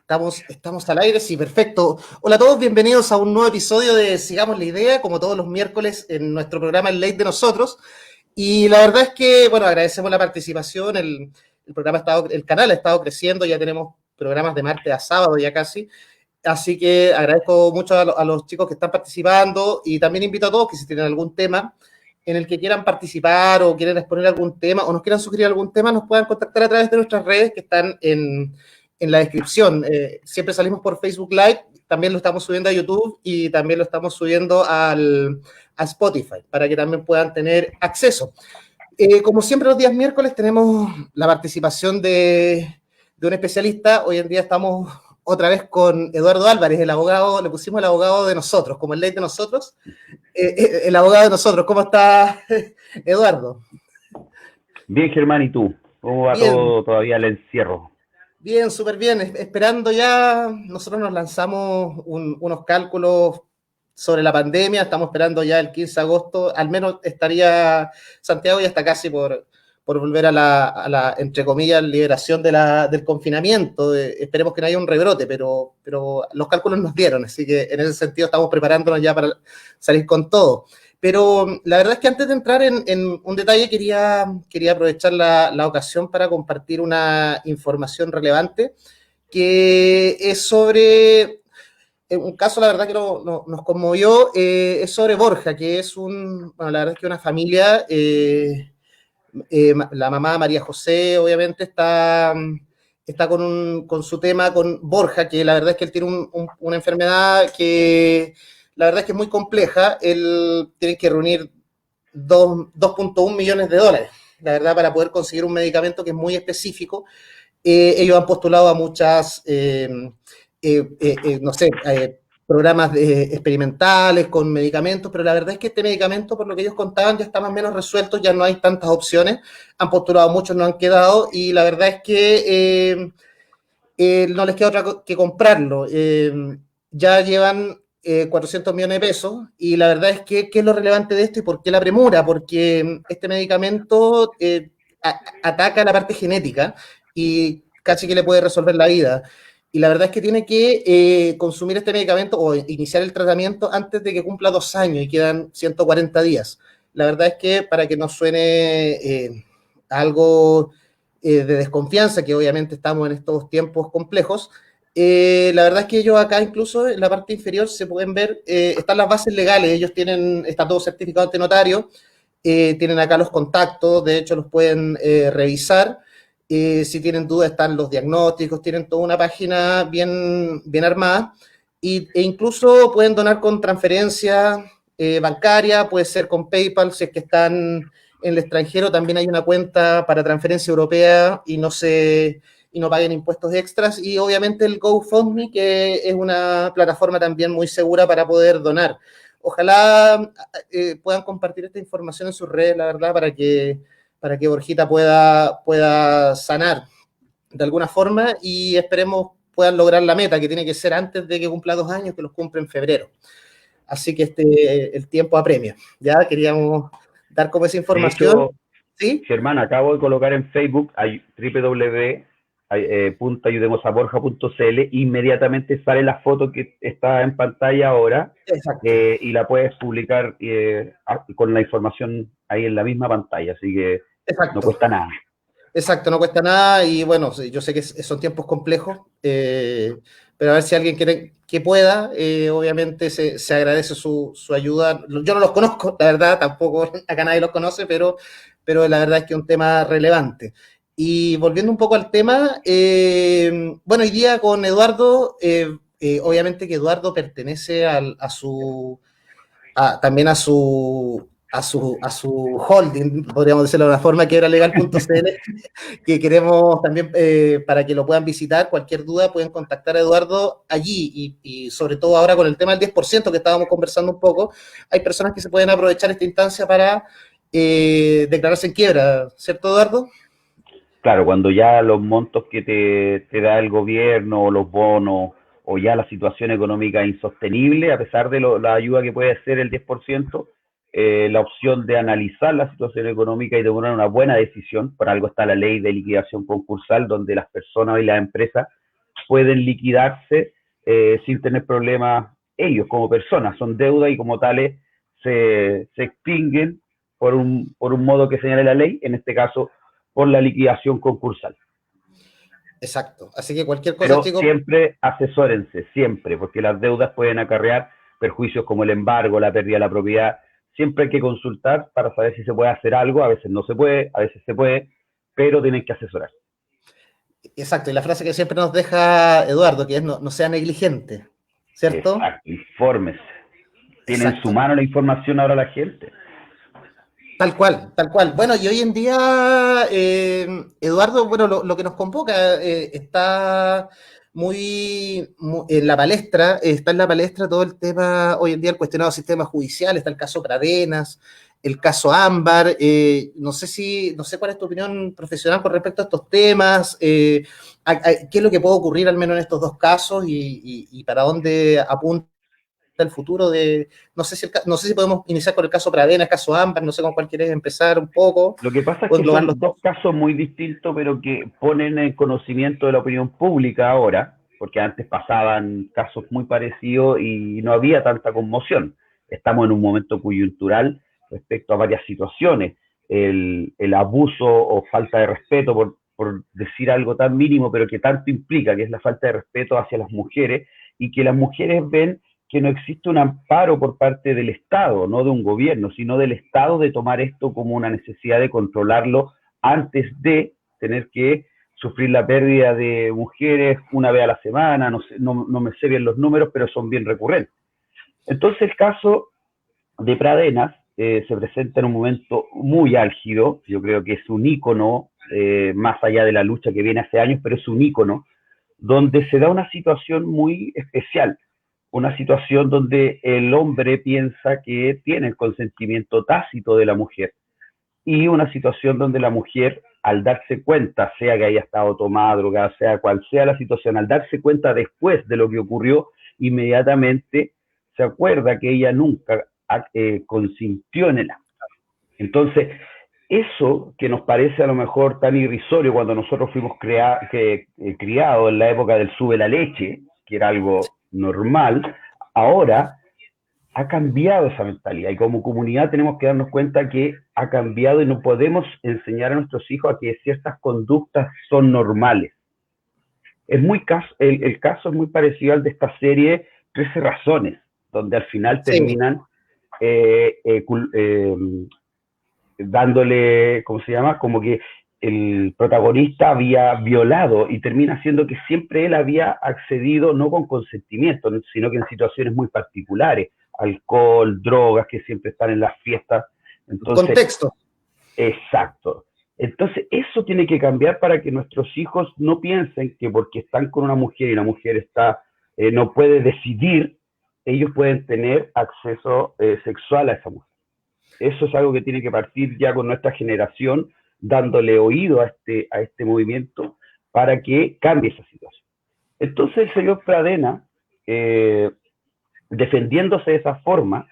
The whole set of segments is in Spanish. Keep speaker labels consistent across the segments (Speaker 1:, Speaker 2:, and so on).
Speaker 1: Estamos al aire, sí, perfecto. Hola a todos, bienvenidos a un nuevo episodio de Sigamos la Idea, como todos los miércoles en nuestro programa El Late de Nosotros. Y la verdad es que, bueno, agradecemos la participación, el programa el canal ha estado creciendo, ya tenemos programas de martes a sábado ya casi, así que agradezco mucho a los chicos que están participando y también invito a todos que si tienen algún tema en el que quieran participar o quieren exponer algún tema o nos quieran sugerir algún tema, nos puedan contactar a través de nuestras redes que están en la descripción. Siempre salimos por Facebook Live, también lo estamos subiendo a YouTube y también lo estamos subiendo a Spotify para que también puedan tener acceso. Como siempre los días miércoles tenemos la participación de un especialista. Hoy en día estamos otra vez con Eduardo Álvarez, el abogado, le pusimos el abogado de nosotros, como el ley de nosotros, el abogado de nosotros. ¿Cómo está, Eduardo?
Speaker 2: Bien, Germán, ¿y tú? ¿Cómo va
Speaker 1: Bien,
Speaker 2: todo todavía el encierro?
Speaker 1: bien, súper bien. Esperando ya, nosotros nos lanzamos unos cálculos sobre la pandemia, estamos esperando ya el 15 de agosto, al menos estaría Santiago ya está casi por volver a la, entre comillas, liberación del confinamiento. Esperemos que no haya un rebrote, pero los cálculos nos dieron, así que en ese sentido estamos preparándonos ya para salir con todo. Pero la verdad es que antes de entrar en un detalle, quería aprovechar la ocasión para compartir una información relevante que es sobre un caso, la verdad que nos conmovió, es sobre Borja, que es bueno, la verdad es que una familia, la mamá María José, obviamente, está con su tema con Borja, que la verdad es que él tiene una enfermedad que la verdad es que es muy compleja. Él tiene que reunir 2.1 millones de dólares, la verdad, para poder conseguir un medicamento que es muy específico. Ellos han postulado a muchas, no sé, programas experimentales con medicamentos, pero la verdad es que este medicamento, por lo que ellos contaban, ya está más o menos resuelto, ya no hay tantas opciones. Han postulado muchos, no han quedado, y la verdad es que no les queda otra que comprarlo. Ya llevan 400 millones de pesos y la verdad es que, ¿qué es lo relevante de esto y por qué la premura? Porque este medicamento ataca la parte genética y casi que le puede resolver la vida. Y la verdad es que tiene que consumir este medicamento o iniciar el tratamiento antes de que cumpla 2 años y quedan 140 días. La verdad es que para que no suene algo de desconfianza, que obviamente estamos en estos tiempos complejos, la verdad es que ellos acá incluso en la parte inferior se pueden ver, están las bases legales, ellos está todo certificado ante notario, tienen acá los contactos, de hecho los pueden revisar, si tienen dudas están los diagnósticos, tienen toda una página bien armada, e incluso pueden donar con transferencia bancaria, puede ser con PayPal, si es que están en el extranjero, también hay una cuenta para transferencia europea y no paguen impuestos extras, y obviamente el GoFundMe, que es una plataforma también muy segura para poder donar. Ojalá puedan compartir esta información en sus redes, la verdad, para que Borjita pueda sanar de alguna forma y esperemos puedan lograr la meta, que tiene que ser antes de que cumpla 2 años, que los cumple en febrero. Así que el tiempo apremia. Ya queríamos dar como esa
Speaker 2: De
Speaker 1: información.
Speaker 2: hecho,
Speaker 1: ¿Sí?
Speaker 2: Germán, acabo de colocar en Facebook www.ayudemosaborja.cl, inmediatamente sale la foto que está en pantalla ahora,
Speaker 1: Exacto.
Speaker 2: y la puedes publicar con la información ahí en la misma pantalla, así que no
Speaker 1: Exacto.
Speaker 2: cuesta nada.
Speaker 1: Exacto, no cuesta nada y bueno, yo sé que son tiempos complejos, pero a ver si alguien quiere que pueda, obviamente se agradece su ayuda. Yo no los conozco, la verdad, tampoco acá nadie los conoce, pero la verdad es que es un tema relevante. Y volviendo un poco al tema, bueno, hoy día con Eduardo, obviamente que Eduardo pertenece también a su holding, podríamos decirlo de una forma, que era legal.cl, que queremos también, para que lo puedan visitar, cualquier duda pueden contactar a Eduardo allí y sobre todo ahora con el tema del 10% que estábamos conversando un poco, hay personas que se pueden aprovechar esta instancia para declararse en quiebra, ¿cierto, Eduardo?
Speaker 2: Claro, cuando ya los montos que te da el gobierno, o los bonos, o ya la situación económica es insostenible, a pesar de la ayuda que puede ser el 10%, la opción de analizar la situación económica y de tomar una buena decisión, por algo está la ley de liquidación concursal, donde las personas y las empresas pueden liquidarse sin tener problemas ellos como personas, son deudas y como tales se extinguen por un modo que señale la ley, en este caso por la liquidación concursal.
Speaker 1: Exacto. Así que cualquier cosa,
Speaker 2: Pero
Speaker 1: chicos.
Speaker 2: siempre asesórense, siempre, porque las deudas pueden acarrear perjuicios como el embargo, la pérdida de la propiedad. Siempre hay que consultar para saber si se puede hacer algo. A veces no se puede, a veces se puede, pero tienen que asesorar.
Speaker 1: Exacto. Y la frase que siempre nos deja Eduardo, que es no sea negligente, ¿cierto?
Speaker 2: Exacto, infórmese. Tiene en su
Speaker 1: Exacto.
Speaker 2: mano la información ahora la gente.
Speaker 1: Tal cual, tal cual. Bueno, y hoy en día, Eduardo, bueno, lo que nos convoca está en la palestra, está en la palestra todo el tema, hoy en día el cuestionado sistema judicial, está el caso Pradenas, el caso Ámbar, no sé cuál es tu opinión profesional con respecto a estos temas, qué es lo que puede ocurrir al menos en estos dos casos y para dónde apunta el futuro de, no sé si podemos iniciar con el caso Pradena, el caso Ámbar, no sé con cuál quieres empezar un poco,
Speaker 2: Lo que pasa es
Speaker 1: o
Speaker 2: que
Speaker 1: englobar los
Speaker 2: son
Speaker 1: dos.
Speaker 2: dos casos muy distintos, pero que ponen en conocimiento de la opinión pública ahora, porque antes pasaban casos muy parecidos y no había tanta conmoción. Estamos en un momento coyuntural respecto a varias situaciones. El abuso o falta de respeto, por decir algo tan mínimo, pero que tanto implica, que es la falta de respeto hacia las mujeres, y que las mujeres ven que no existe un amparo por parte del Estado, no de un gobierno, sino del Estado de tomar esto como una necesidad de controlarlo antes de tener que sufrir la pérdida de mujeres una vez a la semana, no, sé, no me sé bien los números, pero son bien recurrentes. Entonces el caso de Pradenas se presenta en un momento muy álgido, yo creo que es un ícono, más allá de la lucha que viene hace años, pero es un ícono, donde se da una situación muy especial, una situación donde el hombre piensa que tiene el consentimiento tácito de la mujer y una situación donde la mujer, al darse cuenta, sea que haya estado tomada, drogada, sea cual sea la situación, al darse cuenta después de lo que ocurrió, inmediatamente se acuerda que ella nunca consintió en el acto. Entonces, eso que nos parece a lo mejor tan irrisorio cuando nosotros fuimos criados en la época del sube la leche, que era algo normal, ahora ha cambiado esa mentalidad y como comunidad tenemos que darnos cuenta que ha cambiado y no podemos enseñar a nuestros hijos a que ciertas conductas son normales. El caso es muy parecido al de esta serie 13 razones, donde al final
Speaker 1: Sí,
Speaker 2: terminan eh, eh, eh, dándole, ¿cómo se llama? Como que el protagonista había violado y termina siendo que siempre él había accedido no con consentimiento, sino que en situaciones muy particulares, alcohol, drogas que siempre están en las fiestas. Entonces,
Speaker 1: contexto.
Speaker 2: exacto. Entonces, eso tiene que cambiar para que nuestros hijos no piensen que porque están con una mujer y la mujer está, no puede decidir, ellos pueden tener acceso sexual a esa mujer. Eso es algo que tiene que partir ya con nuestra generación, dándole oído a este movimiento para que cambie esa situación. Entonces el señor Pradena, eh, defendiéndose de esa forma,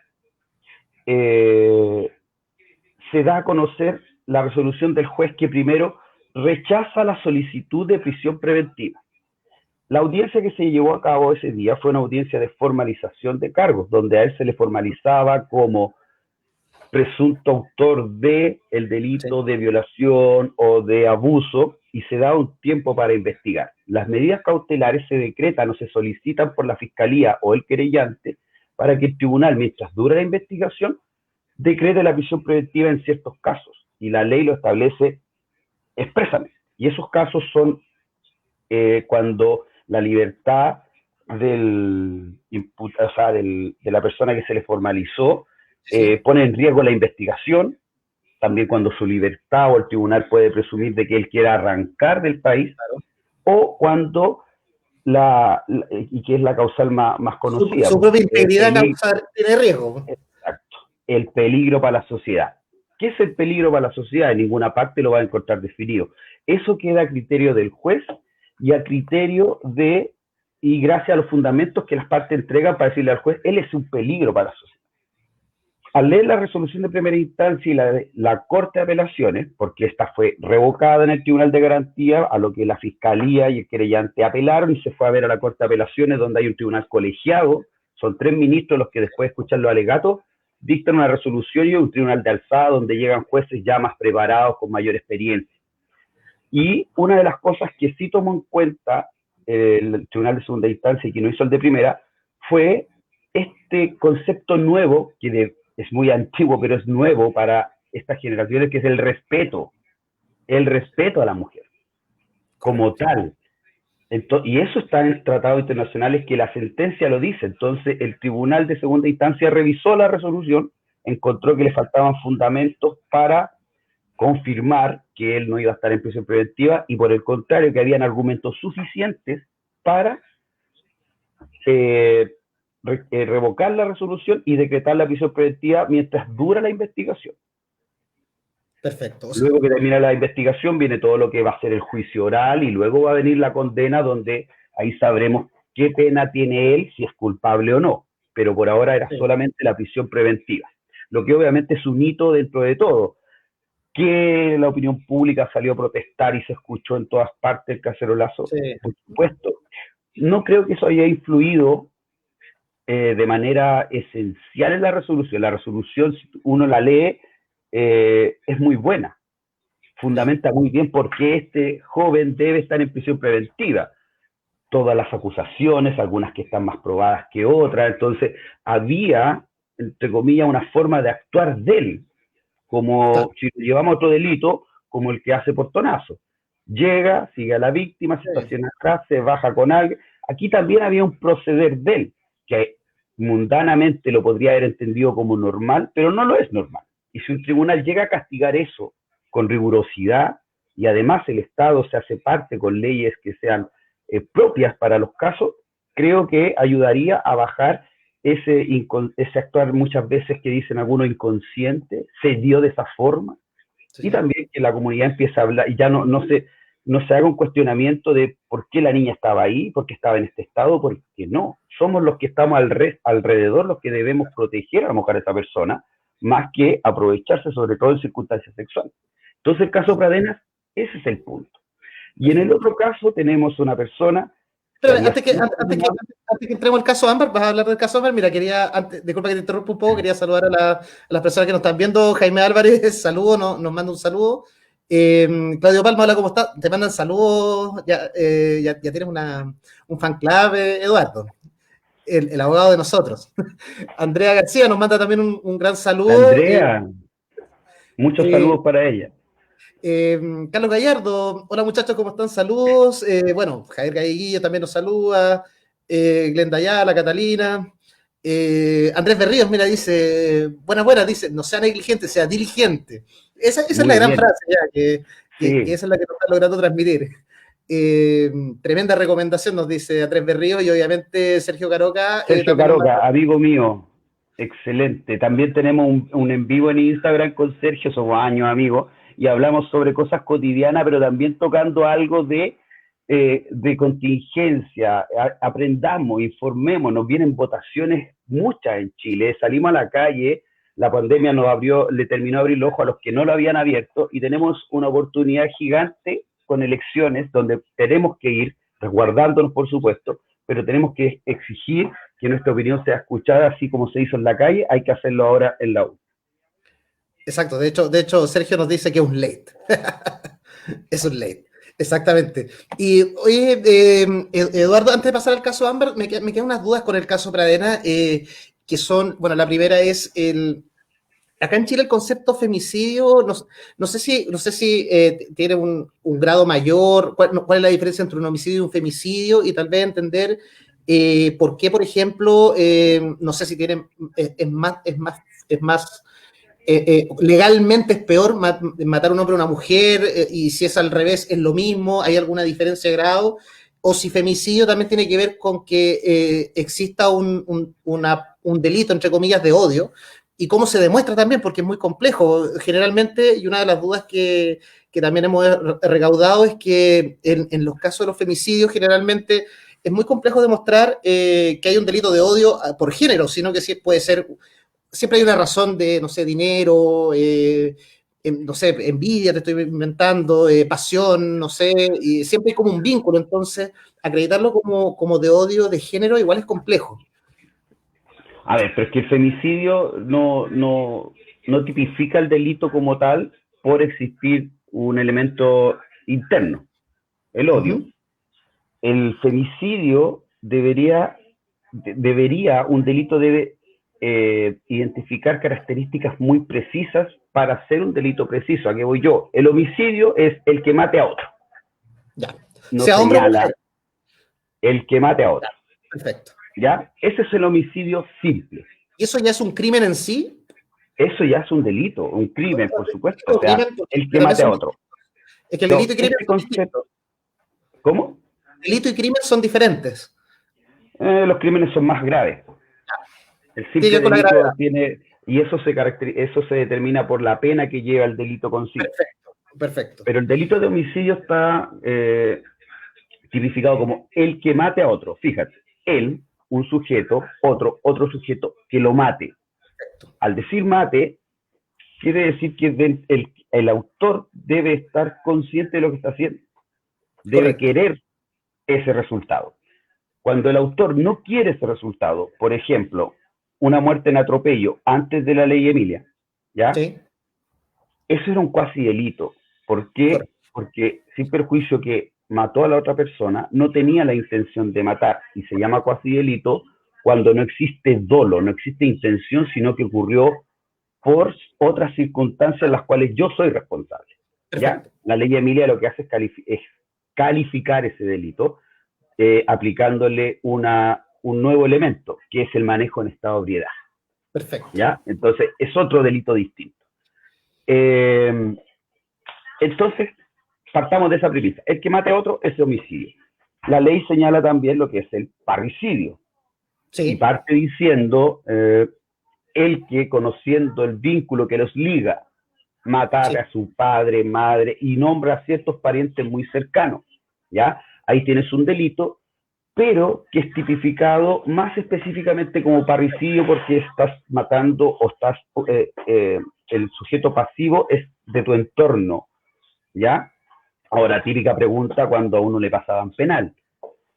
Speaker 2: eh, se da a conocer la resolución del juez que primero rechaza la solicitud de prisión preventiva. La audiencia que se llevó a cabo ese día fue una audiencia de formalización de cargos, donde a él se le formalizaba como presunto autor de el
Speaker 1: Sí,
Speaker 2: delito de violación o de abuso y se da un tiempo para investigar. Las medidas cautelares se decretan o se solicitan por la fiscalía o el querellante para que el tribunal, mientras dura la investigación, decrete la prisión preventiva en ciertos casos y la ley lo establece expresamente. Y esos casos son cuando la libertad de la persona que se le formalizó
Speaker 1: sí.
Speaker 2: pone en riesgo la investigación, también cuando su libertad o el tribunal puede presumir de que él quiera arrancar del país, o cuando y que es la causal más conocida,
Speaker 1: Su propia integridad
Speaker 2: peligro,
Speaker 1: tiene riesgo.
Speaker 2: exacto, el peligro para la sociedad. ¿Qué es el peligro para la sociedad? En ninguna parte lo va a encontrar definido. Eso queda a criterio del juez y a criterio y gracias a los fundamentos que las partes entregan para decirle al juez, él es un peligro para la sociedad. al leer la resolución de primera instancia y la Corte de Apelaciones, porque esta fue revocada en el Tribunal de Garantía, a lo que la Fiscalía y el querellante apelaron y se fue a ver a la Corte de Apelaciones, donde hay un tribunal colegiado, son 3 ministros los que después de escuchar los alegatos, dictan una resolución y un tribunal de alzada donde llegan jueces ya más preparados, con mayor experiencia. Y una de las cosas que sí tomó en cuenta el Tribunal de Segunda Instancia y que no hizo el de primera, fue este concepto nuevo, que es muy antiguo, pero es nuevo para estas generaciones, que es el respeto a la mujer, como tal. Entonces, y eso está en tratados internacionales que la sentencia lo dice. Entonces, el Tribunal de Segunda Instancia revisó la resolución, encontró que le faltaban fundamentos para confirmar que él no iba a estar en prisión preventiva y por el contrario, que habían argumentos suficientes para revocar la resolución y decretar la prisión preventiva mientras dura la investigación.
Speaker 1: Perfecto.
Speaker 2: Luego que termina la investigación viene todo lo que va a ser el juicio oral y luego va a venir la condena, donde ahí sabremos qué pena tiene él, si es culpable o no. Pero por ahora era solamente la prisión preventiva. Lo que obviamente es un hito dentro de todo. Que la opinión pública salió a protestar y se escuchó en todas partes el cacerolazo, por supuesto. No creo que eso haya influido de manera esencial en la resolución. La resolución, si uno la lee, es muy buena. Fundamenta muy bien por qué este joven debe estar en prisión preventiva. Todas las acusaciones, algunas que están más probadas que otras. Entonces, había, entre comillas, una forma de actuar de él, como si llevamos otro delito, como el que hace portonazo. Llega, sigue a la víctima, se estaciona atrás, se baja con alguien. Aquí también había un proceder de él, que mundanamente lo podría haber entendido como normal, pero no lo es normal. Y si un tribunal llega a castigar eso con rigurosidad, y además el Estado se hace parte con leyes que sean propias para los casos, creo que ayudaría a bajar ese actuar muchas veces que dicen algunos inconsciente, se dio de esa forma, y también que la comunidad empiece a hablar, y ya no se haga un cuestionamiento de por qué la niña estaba ahí, por qué estaba en este estado, porque no, somos los que estamos alrededor los que debemos proteger a la mujer de esa persona, más que aprovecharse, sobre todo en circunstancias sexuales. Entonces, el caso Pradenas, ese es el punto. Y en el otro caso tenemos una persona...
Speaker 1: Pero antes que entremos al caso Ámbar, vas a hablar del caso Ámbar. Mira, disculpa que te interrumpa un poco, quería saludar a las personas que nos están viendo. Jaime Álvarez, saludo, nos manda un saludo. Claudio Palma, hola, ¿cómo estás? Te mandan saludos. Ya tienes un fan club, Eduardo, el abogado de nosotros. Andrea García nos manda también un gran saludo.
Speaker 2: Andrea, muchos saludos para ella.
Speaker 1: Carlos Gallardo, hola muchachos, ¿cómo están? Saludos. Bueno, Javier Galleguillo también nos saluda. Glenda Ayala, Catalina. Andrés Berríos, mira, dice, buenas, dice, no sea negligente, sea diligente. Esa es la gran frase ya, que esa es la que nos está logrando transmitir. Tremenda recomendación, nos dice Andrés Berríos, y obviamente Sergio Caroca.
Speaker 2: Sergio Caroca, amigo mío, excelente. También tenemos un en vivo en Instagram con Sergio, somos años amigos, y hablamos sobre cosas cotidianas, pero también tocando algo de contingencia. Aprendamos, informémonos, vienen votaciones muchas en Chile, salimos a la calle, la pandemia le terminó de abrir los ojos a los que no lo habían abierto, y tenemos una oportunidad gigante con elecciones donde tenemos que ir, resguardándonos por supuesto, pero tenemos que exigir que nuestra opinión sea escuchada, así como se hizo en la calle, hay que hacerlo ahora en la U.
Speaker 1: Exacto, de hecho Sergio nos dice que es un late. Es un late, exactamente. Y oye, Eduardo, antes de pasar al caso Ámbar, me quedan unas dudas con el caso Pradena, que son, bueno, la primera es acá en Chile el concepto femicidio, no sé si tiene un grado mayor, cuál es la diferencia entre un homicidio y un femicidio, y tal vez entender por qué, por ejemplo, no sé si tienen, es más legalmente es peor matar a un hombre o una mujer, y si es al revés es lo mismo, hay alguna diferencia de grado, o si femicidio también tiene que ver con que exista un delito, entre comillas, de odio, y cómo se demuestra también, porque es muy complejo. Generalmente, y una de las dudas que también hemos recaudado es que en los casos de los femicidios, generalmente es muy complejo demostrar que hay un delito de odio por género, sino que sí puede ser siempre hay una razón de, no sé, dinero, no sé, envidia, te estoy inventando, pasión, no sé, y siempre hay como un vínculo, entonces acreditarlo como de odio de género igual es complejo.
Speaker 2: A ver, pero es que el femicidio no tipifica el delito como tal por existir un elemento interno, el odio.
Speaker 1: Ujú.
Speaker 2: El femicidio un delito debe identificar características muy precisas para ser un delito preciso. ¿A qué voy yo? El homicidio es el que mate a otro.
Speaker 1: Ya.
Speaker 2: No
Speaker 1: Sea hombre o
Speaker 2: señala
Speaker 1: mujer.
Speaker 2: el que mate a
Speaker 1: Ya,
Speaker 2: otro.
Speaker 1: perfecto.
Speaker 2: ¿Ya? Ese es el homicidio simple.
Speaker 1: ¿Y eso ya es un crimen en sí?
Speaker 2: Eso ya es un delito, un
Speaker 1: No,
Speaker 2: crimen, por supuesto. O
Speaker 1: digo
Speaker 2: sea,
Speaker 1: crimen porque
Speaker 2: el que
Speaker 1: también
Speaker 2: mate a
Speaker 1: son
Speaker 2: otro.
Speaker 1: distintos. Es que el
Speaker 2: No,
Speaker 1: delito y crimen
Speaker 2: este
Speaker 1: son
Speaker 2: concepto,
Speaker 1: distintos.
Speaker 2: ¿cómo?
Speaker 1: Delito y crimen son diferentes.
Speaker 2: Los crímenes son más graves. El
Speaker 1: Tiene que
Speaker 2: simple
Speaker 1: ver con la gravedad.
Speaker 2: delito tiene, y eso se determina por la pena que lleva el delito consigo.
Speaker 1: Perfecto, perfecto.
Speaker 2: Pero el delito de homicidio está tipificado como el que mate a otro. Fíjate, él, un sujeto, otro sujeto que lo mate. Al decir mate, quiere decir que el autor debe estar consciente de lo que está haciendo, debe
Speaker 1: Correcto.
Speaker 2: querer ese resultado. Cuando el autor no quiere ese resultado, por ejemplo, una muerte en atropello antes de la ley Emilia, ¿ya?
Speaker 1: Sí,
Speaker 2: Eso era un cuasi delito. ¿Por qué?
Speaker 1: correcto.
Speaker 2: Porque sin perjuicio que mató a la otra persona, no tenía la intención de matar y se llama cuasi delito cuando no existe dolo, no existe intención, sino que ocurrió por otras circunstancias en las cuales yo soy responsable. ¿Ya?
Speaker 1: Perfecto.
Speaker 2: La ley Emilia lo que hace es calificar ese delito aplicándole un nuevo elemento, que es el manejo en estado de ebriedad.
Speaker 1: Perfecto.
Speaker 2: ¿Ya? Entonces, es otro delito distinto. Eh, entonces, partamos de esa premisa. El que mate a otro es homicidio. La ley señala también lo que es el parricidio. Y
Speaker 1: Sí,
Speaker 2: parte diciendo el que, conociendo el vínculo que los liga, matar
Speaker 1: sí.
Speaker 2: a su padre, madre y nombra a ciertos parientes muy cercanos. ¿Ya? Ahí tienes un delito, pero que es tipificado más específicamente como parricidio porque estás matando o estás, el sujeto pasivo es de tu entorno, ¿ya? Ahora, típica pregunta cuando a uno le pasaban penal.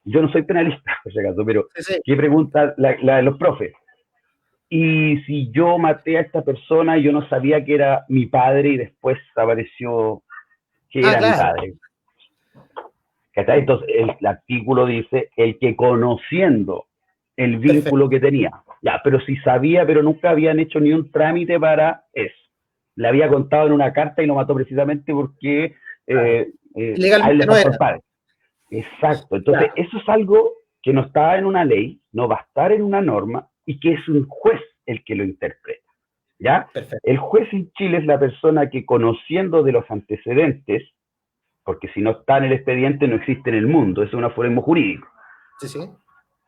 Speaker 2: Yo no soy penalista, por si acaso, pero
Speaker 1: Sí, sí.
Speaker 2: ¿qué pregunta la de los profes? Y si yo maté a esta persona y yo no sabía que era mi padre y después apareció que
Speaker 1: Ah,
Speaker 2: era mi
Speaker 1: claro.
Speaker 2: padre. Entonces, el artículo dice el que conociendo el vínculo
Speaker 1: Perfecto.
Speaker 2: que tenía. Ya, pero si sabía, pero nunca habían hecho ni un trámite para eso. Le había contado en una carta y lo mató precisamente porque
Speaker 1: Claro.
Speaker 2: a él le
Speaker 1: Legalmente no
Speaker 2: faltó
Speaker 1: era.
Speaker 2: el padre. Exacto. Entonces,
Speaker 1: Claro.
Speaker 2: eso es algo que no está en una ley, no va a estar en una norma y que es un juez el que lo interpreta. ¿Ya?
Speaker 1: Perfecto.
Speaker 2: El juez en Chile es la persona que, conociendo de los antecedentes, porque si no está en el expediente no existe en el mundo, es un aforismo jurídico.
Speaker 1: Sí, sí.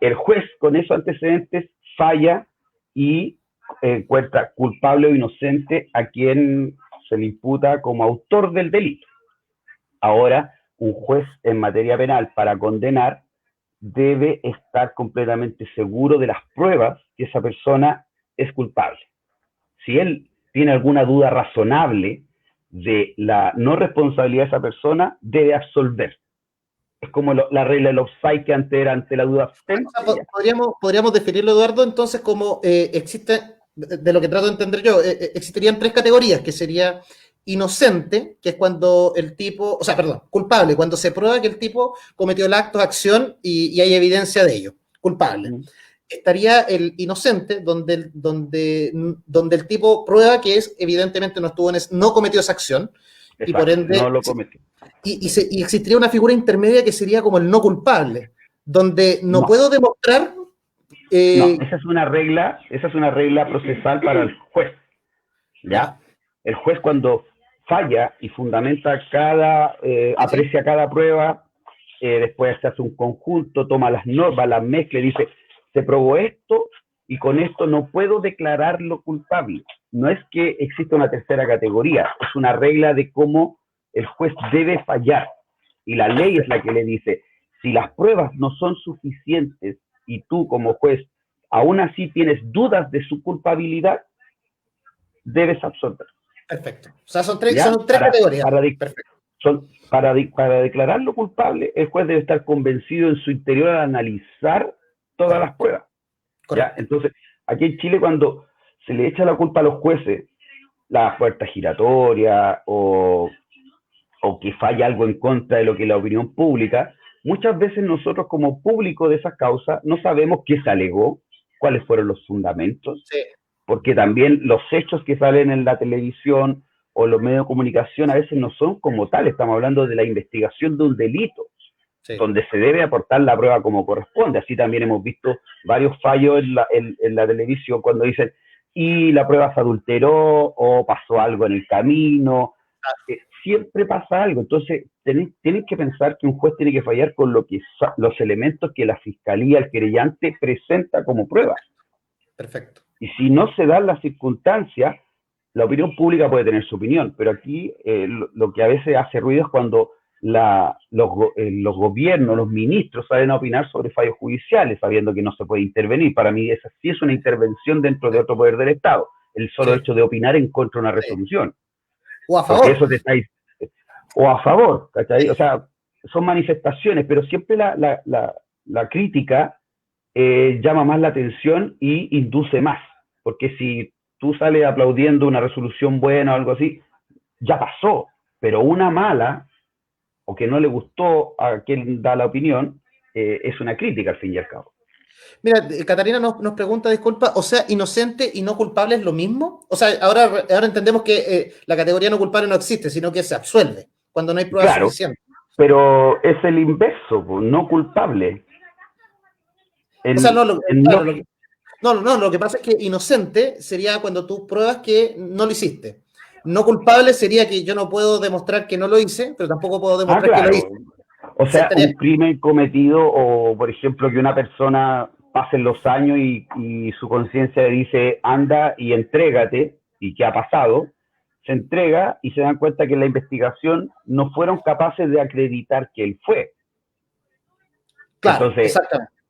Speaker 2: El juez con esos antecedentes falla y encuentra culpable o inocente a quien se le imputa como autor del delito. Ahora, un juez en materia penal para condenar debe estar completamente seguro de las pruebas que esa persona es culpable. Si él tiene alguna duda razonable de la no responsabilidad de esa persona, debe absolver. Es como la regla del offside que antes era ante la duda
Speaker 1: O sea,
Speaker 2: abstente. Ya.
Speaker 1: podríamos definirlo, Eduardo, entonces como existe, de lo que trato de entender yo, existirían tres categorías, que sería inocente, que es cuando el tipo, o sea, perdón, culpable, cuando se prueba que el tipo cometió el acto de acción y hay evidencia de ello, culpable.
Speaker 2: Mm,
Speaker 1: Estaría el inocente, donde el tipo prueba que es, evidentemente no estuvo no cometió esa acción, y por
Speaker 2: exacto, no
Speaker 1: ende
Speaker 2: lo cometió.
Speaker 1: y existiría una figura intermedia que sería como el no culpable, donde no
Speaker 2: No,
Speaker 1: puedo demostrar.
Speaker 2: no,
Speaker 1: eh,
Speaker 2: esa es una regla procesal para el juez. ¿Ya?
Speaker 1: ya,
Speaker 2: El juez cuando falla y fundamenta
Speaker 1: sí, sí,
Speaker 2: aprecia cada prueba, después se hace un conjunto, toma las normas, las mezcla y dice, se probó esto y con esto no puedo declararlo culpable. No es que exista una tercera categoría, es una regla de cómo el juez debe fallar. Y la ley es la que le dice, si las pruebas no son suficientes y tú como juez aún así tienes dudas de su culpabilidad, debes absolver.
Speaker 1: Perfecto. O sea, son tres
Speaker 2: ¿Ya?
Speaker 1: categorías. Perfecto.
Speaker 2: Para declararlo culpable, el juez debe estar convencido en su interior al analizar todas las pruebas. ¿Ya? Entonces, aquí en Chile, cuando se le echa la culpa a los jueces, la puerta giratoria o que falla algo en contra de lo que es la opinión pública, muchas veces nosotros como público de esas causas no sabemos qué se alegó, cuáles fueron los fundamentos,
Speaker 1: Sí.
Speaker 2: porque también los hechos que salen en la televisión o los medios de comunicación a veces no son como tal, estamos hablando de la investigación de un delito, sí, donde se debe aportar la prueba como corresponde. Así también hemos visto varios fallos en la televisión cuando dicen, y la prueba se adulteró o pasó algo en el camino. Siempre pasa algo. Entonces, tienen que pensar que un juez tiene que fallar con los elementos que la fiscalía, el querellante, presenta como pruebas.
Speaker 1: Perfecto.
Speaker 2: Y si no se dan las circunstancias, la opinión pública puede tener su opinión, pero aquí lo que a veces hace ruido es cuando los gobiernos, los ministros salen a opinar sobre fallos judiciales, sabiendo que no se puede intervenir. Para mí esa sí es una intervención dentro de otro poder del Estado, el solo hecho de opinar en contra de una resolución.
Speaker 1: O a favor.
Speaker 2: Porque eso te estáis, o a favor, ¿cachai? O sea, son manifestaciones, pero siempre la crítica llama más la atención y induce más. Porque si tú sales aplaudiendo una resolución buena o algo así, ya pasó, pero una mala o que no le gustó a quien da la opinión, es una crítica al fin y al cabo.
Speaker 1: Mira, Catarina nos pregunta, disculpa, o sea, inocente y no culpable es lo mismo. O sea, ahora entendemos que la categoría no culpable no existe, sino que se absuelve cuando no hay pruebas suficientes.
Speaker 2: Pero es el inverso, no culpable.
Speaker 1: O sea, lo que pasa es que inocente sería cuando tú pruebas que no lo hiciste. No culpable sería que yo no puedo demostrar que no lo hice, pero tampoco puedo demostrar que lo hice.
Speaker 2: O sea, un crimen cometido o, por ejemplo, que una persona pasen los años y su conciencia le dice, anda y entrégate, y qué ha pasado, se entrega y se dan cuenta que en la investigación no fueron capaces de acreditar que él fue.
Speaker 1: Claro,
Speaker 2: entonces,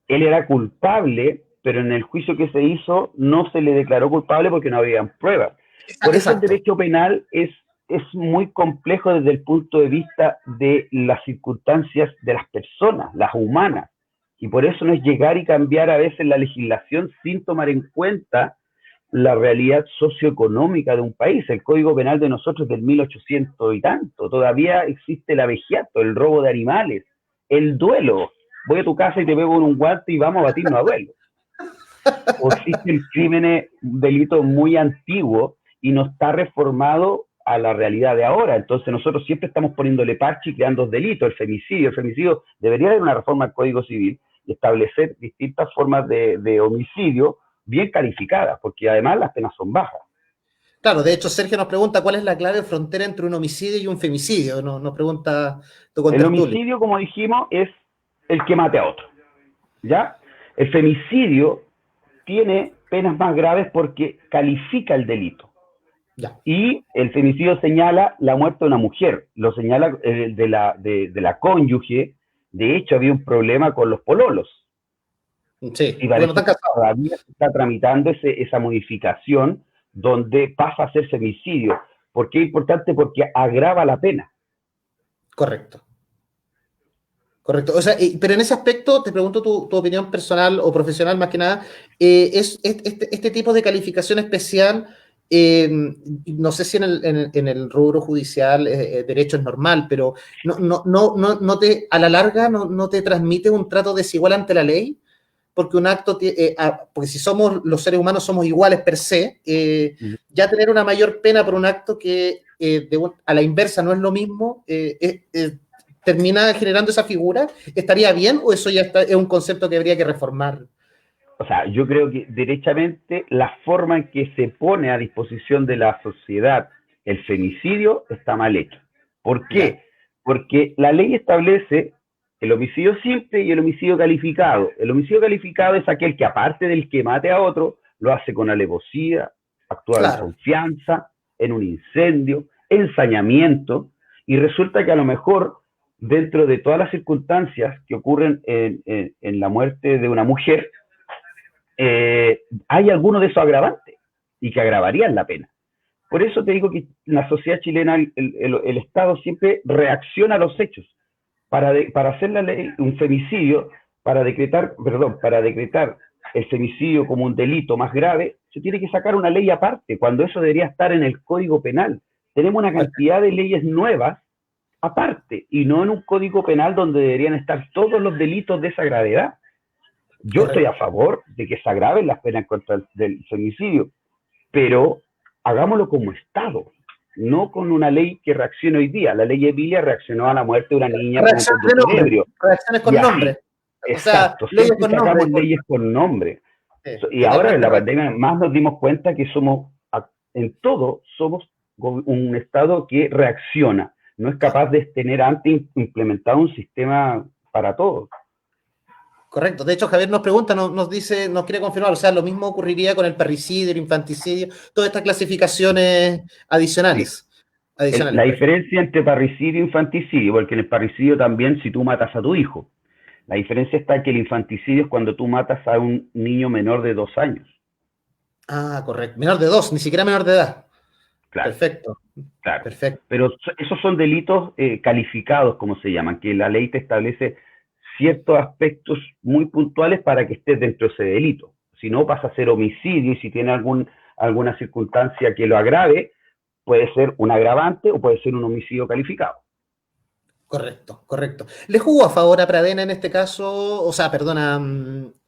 Speaker 2: él era culpable, pero en el juicio que se hizo no se le declaró culpable porque no había pruebas. Por eso el derecho penal es muy complejo desde el punto de vista de las circunstancias de las personas, las humanas. Y por eso no es llegar y cambiar a veces la legislación sin tomar en cuenta la realidad socioeconómica de un país. El Código Penal de nosotros es del 1800 y tanto. Todavía existe el abegiato, el robo de animales, el duelo. Voy a tu casa y te pego con un guante y vamos a batirnos a duelo. O existe el crimen, un delito muy antiguo y no está reformado a la realidad de ahora. Entonces nosotros siempre estamos poniéndole parche y creando delitos. El femicidio debería haber una reforma al Código Civil y establecer distintas formas de homicidio bien calificadas, porque además las penas son bajas.
Speaker 1: Claro, de hecho Sergio nos pregunta cuál es la clave de frontera entre un homicidio y un femicidio. Nos pregunta tu contertulio.
Speaker 2: El homicidio, como dijimos, es el que mate a otro, ¿ya? El femicidio tiene penas más graves porque califica el delito.
Speaker 1: Ya.
Speaker 2: Y el femicidio señala la muerte de una mujer, lo señala de la cónyuge. De hecho, había un problema con los pololos.
Speaker 1: Sí,
Speaker 2: y parece que todavía se está tramitando esa modificación donde pasa a ser femicidio. ¿Por qué es importante? Porque agrava la pena.
Speaker 1: Correcto. O sea, pero en ese aspecto, te pregunto tu opinión personal o profesional más que nada, este tipo de calificación especial, no sé si en el rubro judicial derecho es normal, pero no te, a la larga no te transmite un trato desigual ante la ley, porque un acto, porque si somos los seres humanos somos iguales per se, ya tener una mayor pena por un acto que a la inversa no es lo mismo, termina generando esa figura, ¿estaría bien o eso ya es un concepto que habría que reformar?
Speaker 2: O sea, yo creo que derechamente la forma en que se pone a disposición de la sociedad el femicidio está mal hecho. ¿Por qué? Ya. Porque la ley establece el homicidio simple y el homicidio calificado. El homicidio calificado es aquel que, aparte del que mate a otro, lo hace con alevosía, actúa en confianza, en un incendio, ensañamiento, y resulta que a lo mejor dentro de todas las circunstancias que ocurren en la muerte de una mujer, hay alguno de esos agravantes y que agravarían la pena. Por eso te digo que la sociedad chilena, el Estado siempre reacciona a los hechos. Para hacer la ley, un femicidio, para decretar el femicidio como un delito más grave, se tiene que sacar una ley aparte, cuando eso debería estar en el Código Penal. Tenemos una cantidad de leyes nuevas aparte, y no en un Código Penal donde deberían estar todos los delitos de esa gravedad. Yo estoy a favor de que se agraven las penas contra el femicidio, pero hagámoslo como Estado, no con una ley que reaccione hoy día. La ley Emilia reaccionó a la muerte de una niña con un conductor ebrio.
Speaker 1: Reacciones con nombre.
Speaker 2: Exacto, siempre sacamos leyes con nombre. Y ahora en la pandemia más nos dimos cuenta que en todo somos un Estado que reacciona, no es capaz de tener antes implementado un sistema para todos.
Speaker 1: Correcto. De hecho, Javier nos pregunta, nos dice, nos quiere confirmar, o sea, lo mismo ocurriría con el parricidio, el infanticidio, todas estas clasificaciones adicionales.
Speaker 2: Sí. La diferencia entre parricidio e infanticidio, porque en el parricidio también si tú matas a tu hijo. La diferencia está en que el infanticidio es cuando tú matas a un niño menor de 2 años.
Speaker 1: Ah, correcto. Menor de 2, ni siquiera menor de edad.
Speaker 2: Claro.
Speaker 1: Perfecto.
Speaker 2: Claro.
Speaker 1: Perfecto.
Speaker 2: Pero esos son delitos calificados, como se llaman, que la ley te establece ciertos aspectos muy puntuales para que estés dentro de ese delito. Si no, pasa a ser homicidio, y si tiene alguna circunstancia que lo agrave, puede ser un agravante o puede ser un homicidio calificado.
Speaker 1: Correcto, correcto. ¿Le jugó a favor a Pradena en este caso? O sea, perdona,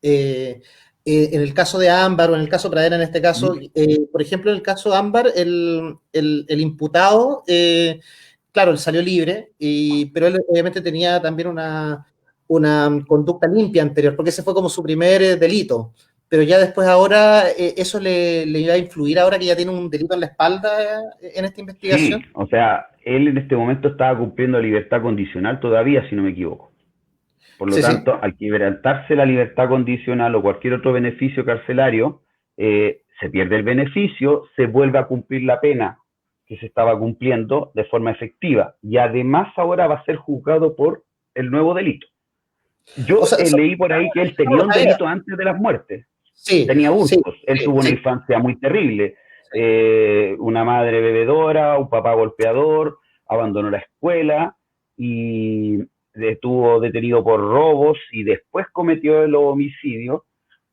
Speaker 1: en el caso de Ámbar o en el caso Pradena en este caso, por ejemplo, en el caso Ámbar, el imputado, claro, él salió libre, pero él obviamente tenía también una conducta limpia anterior, porque ese fue como su primer delito. Pero ya después ahora, ¿eso le iba a influir ahora que ya tiene un delito en la espalda en esta investigación?
Speaker 2: Sí, o sea, él en este momento estaba cumpliendo libertad condicional todavía, si no me equivoco. Por lo tanto, al quebrantarse la libertad condicional o cualquier otro beneficio carcelario, se pierde el beneficio, se vuelve a cumplir la pena que se estaba cumpliendo de forma efectiva. Y además ahora va a ser juzgado por el nuevo delito. Yo leí por ahí que él tenía un delito antes de las muertes.
Speaker 1: Sí,
Speaker 2: tenía abusos. Él tuvo una infancia muy terrible. Una madre bebedora, un papá golpeador, abandonó la escuela y estuvo detenido por robos y después cometió el homicidio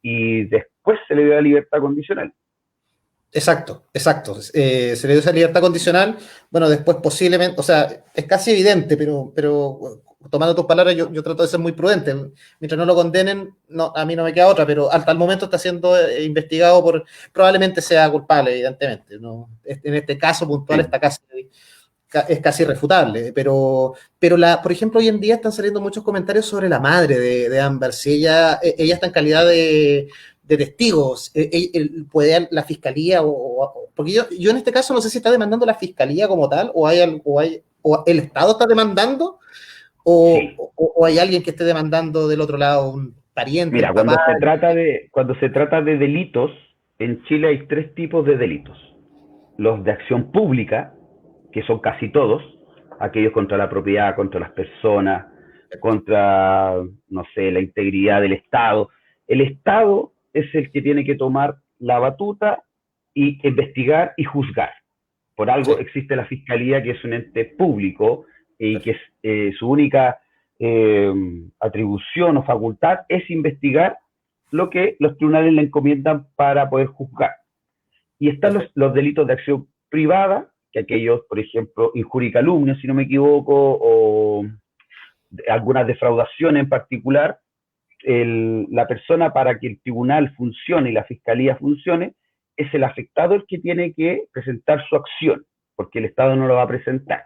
Speaker 2: y después se le dio la libertad condicional.
Speaker 1: Exacto. Se le dio esa libertad condicional. Bueno, después posiblemente, o sea, es casi evidente, pero tomando tus palabras, yo trato de ser muy prudente. Mientras no lo condenen, a mí no me queda otra, pero hasta el momento está siendo investigado probablemente sea culpable, evidentemente. ¿No? En este caso puntual es casi irrefutable, pero por ejemplo, hoy en día están saliendo muchos comentarios sobre la madre de Ámbar, si ella está en calidad de testigos, puede la fiscalía, porque yo en este caso no sé si está demandando la fiscalía como tal, o el Estado está demandando, o hay alguien que esté demandando del otro lado, un pariente.
Speaker 2: Mira, cuando se trata de delitos, en Chile hay 3 tipos de delitos. Los de acción pública, que son casi todos, aquellos contra la propiedad, contra las personas, contra, no sé, la integridad del Estado. El Estado es el que tiene que tomar la batuta y investigar y juzgar. Por algo existe la Fiscalía, que es un ente público y que su única atribución o facultad es investigar lo que los tribunales le encomiendan para poder juzgar. Y están los delitos de acción privada, que aquellos, por ejemplo, injuria y calumnia, si no me equivoco, o algunas defraudaciones en particular. La persona, para que el tribunal funcione y la fiscalía funcione, es el afectado el que tiene que presentar su acción, porque el Estado no lo va a presentar.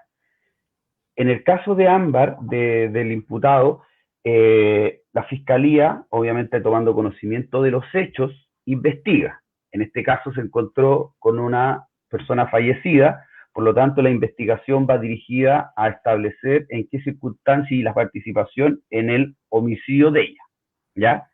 Speaker 2: En el caso de Ámbar, del imputado, la fiscalía, obviamente tomando conocimiento de los hechos, investiga. En este caso se encontró con una persona fallecida, por lo tanto la investigación va dirigida a establecer en qué circunstancias y la participación en el homicidio de ella, ¿ya?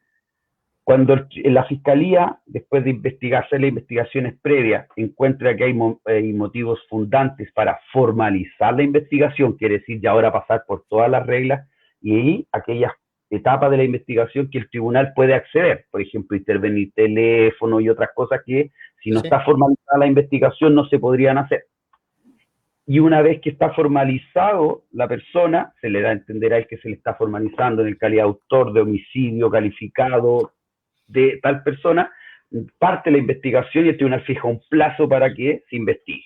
Speaker 2: Cuando la fiscalía, después de hacer las investigaciones previas, encuentra que hay motivos fundantes para formalizar la investigación, quiere decir ya ahora pasar por todas las reglas, y ahí aquellas etapas de la investigación que el tribunal puede acceder, por ejemplo, intervenir teléfono y otras cosas que Si no
Speaker 1: Sí,
Speaker 2: está formalizada la investigación, no se podrían hacer. Y una vez que está formalizado la persona, se le da a entender a él que se le está formalizando en el calidad de autor de homicidio calificado de tal persona, parte la investigación y el tribunal fija un plazo para que se investigue.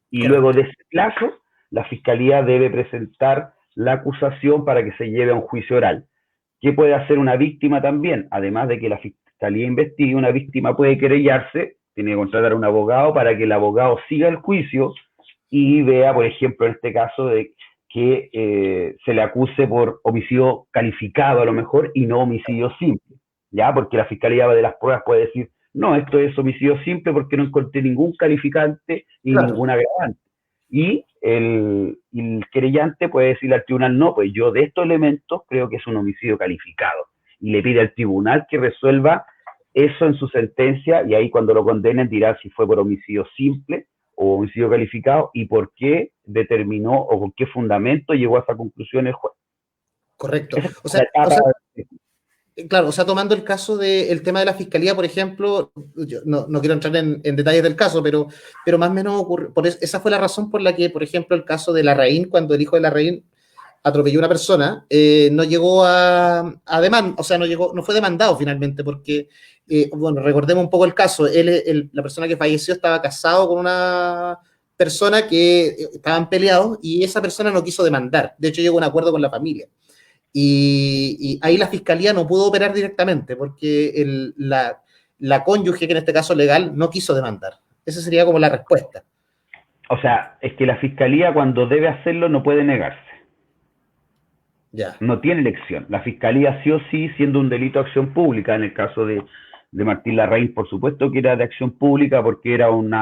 Speaker 2: Y luego
Speaker 1: correcto.
Speaker 2: de ese plazo, la fiscalía debe presentar la acusación para que se lleve a un juicio oral. ¿Qué puede hacer una víctima también? Además de que la fiscalía investigue, una víctima puede querellarse, tiene que contratar a un abogado para que el abogado siga el juicio y vea, por ejemplo, en este caso, de que se le acuse por homicidio calificado a lo mejor y no homicidio simple, ¿ya? Porque la fiscalía de las pruebas puede decir, no, esto es homicidio simple porque no encontré ningún calificante ni
Speaker 1: Claro,
Speaker 2: ningún agravante. Y el querellante puede decirle al tribunal, no, pues yo de estos elementos creo que es un homicidio calificado. Y le pide al tribunal que resuelva eso en su sentencia y ahí cuando lo condenen dirá si fue por homicidio simple o homicidio calificado y por qué determinó o con qué fundamento llegó a esa conclusión el juez.
Speaker 1: correcto.
Speaker 2: Esa es
Speaker 1: O
Speaker 2: la
Speaker 1: sea,
Speaker 2: etapa.
Speaker 1: claro, o sea, tomando el caso del tema de la fiscalía, por ejemplo, yo no quiero entrar en detalles del caso, pero más o menos ocurre, esa fue la razón por la que, por ejemplo, el caso de Larraín, cuando el hijo de Larraín atropelló a una persona, no llegó a demanda, o sea, no fue demandado finalmente, porque, bueno, recordemos un poco el caso, la persona que falleció estaba casado con una persona que estaban peleados y esa persona no quiso demandar, de hecho llegó a un acuerdo con la familia. Y ahí la fiscalía no pudo operar directamente porque la cónyuge, que en este caso legal, no quiso demandar. Esa sería como la respuesta.
Speaker 2: O sea, es que la fiscalía cuando debe hacerlo no puede negarse.
Speaker 1: Ya.
Speaker 2: No tiene elección. La fiscalía sí o sí, siendo un delito de acción pública, en el caso de Martín Larraín, por supuesto que era de acción pública porque era un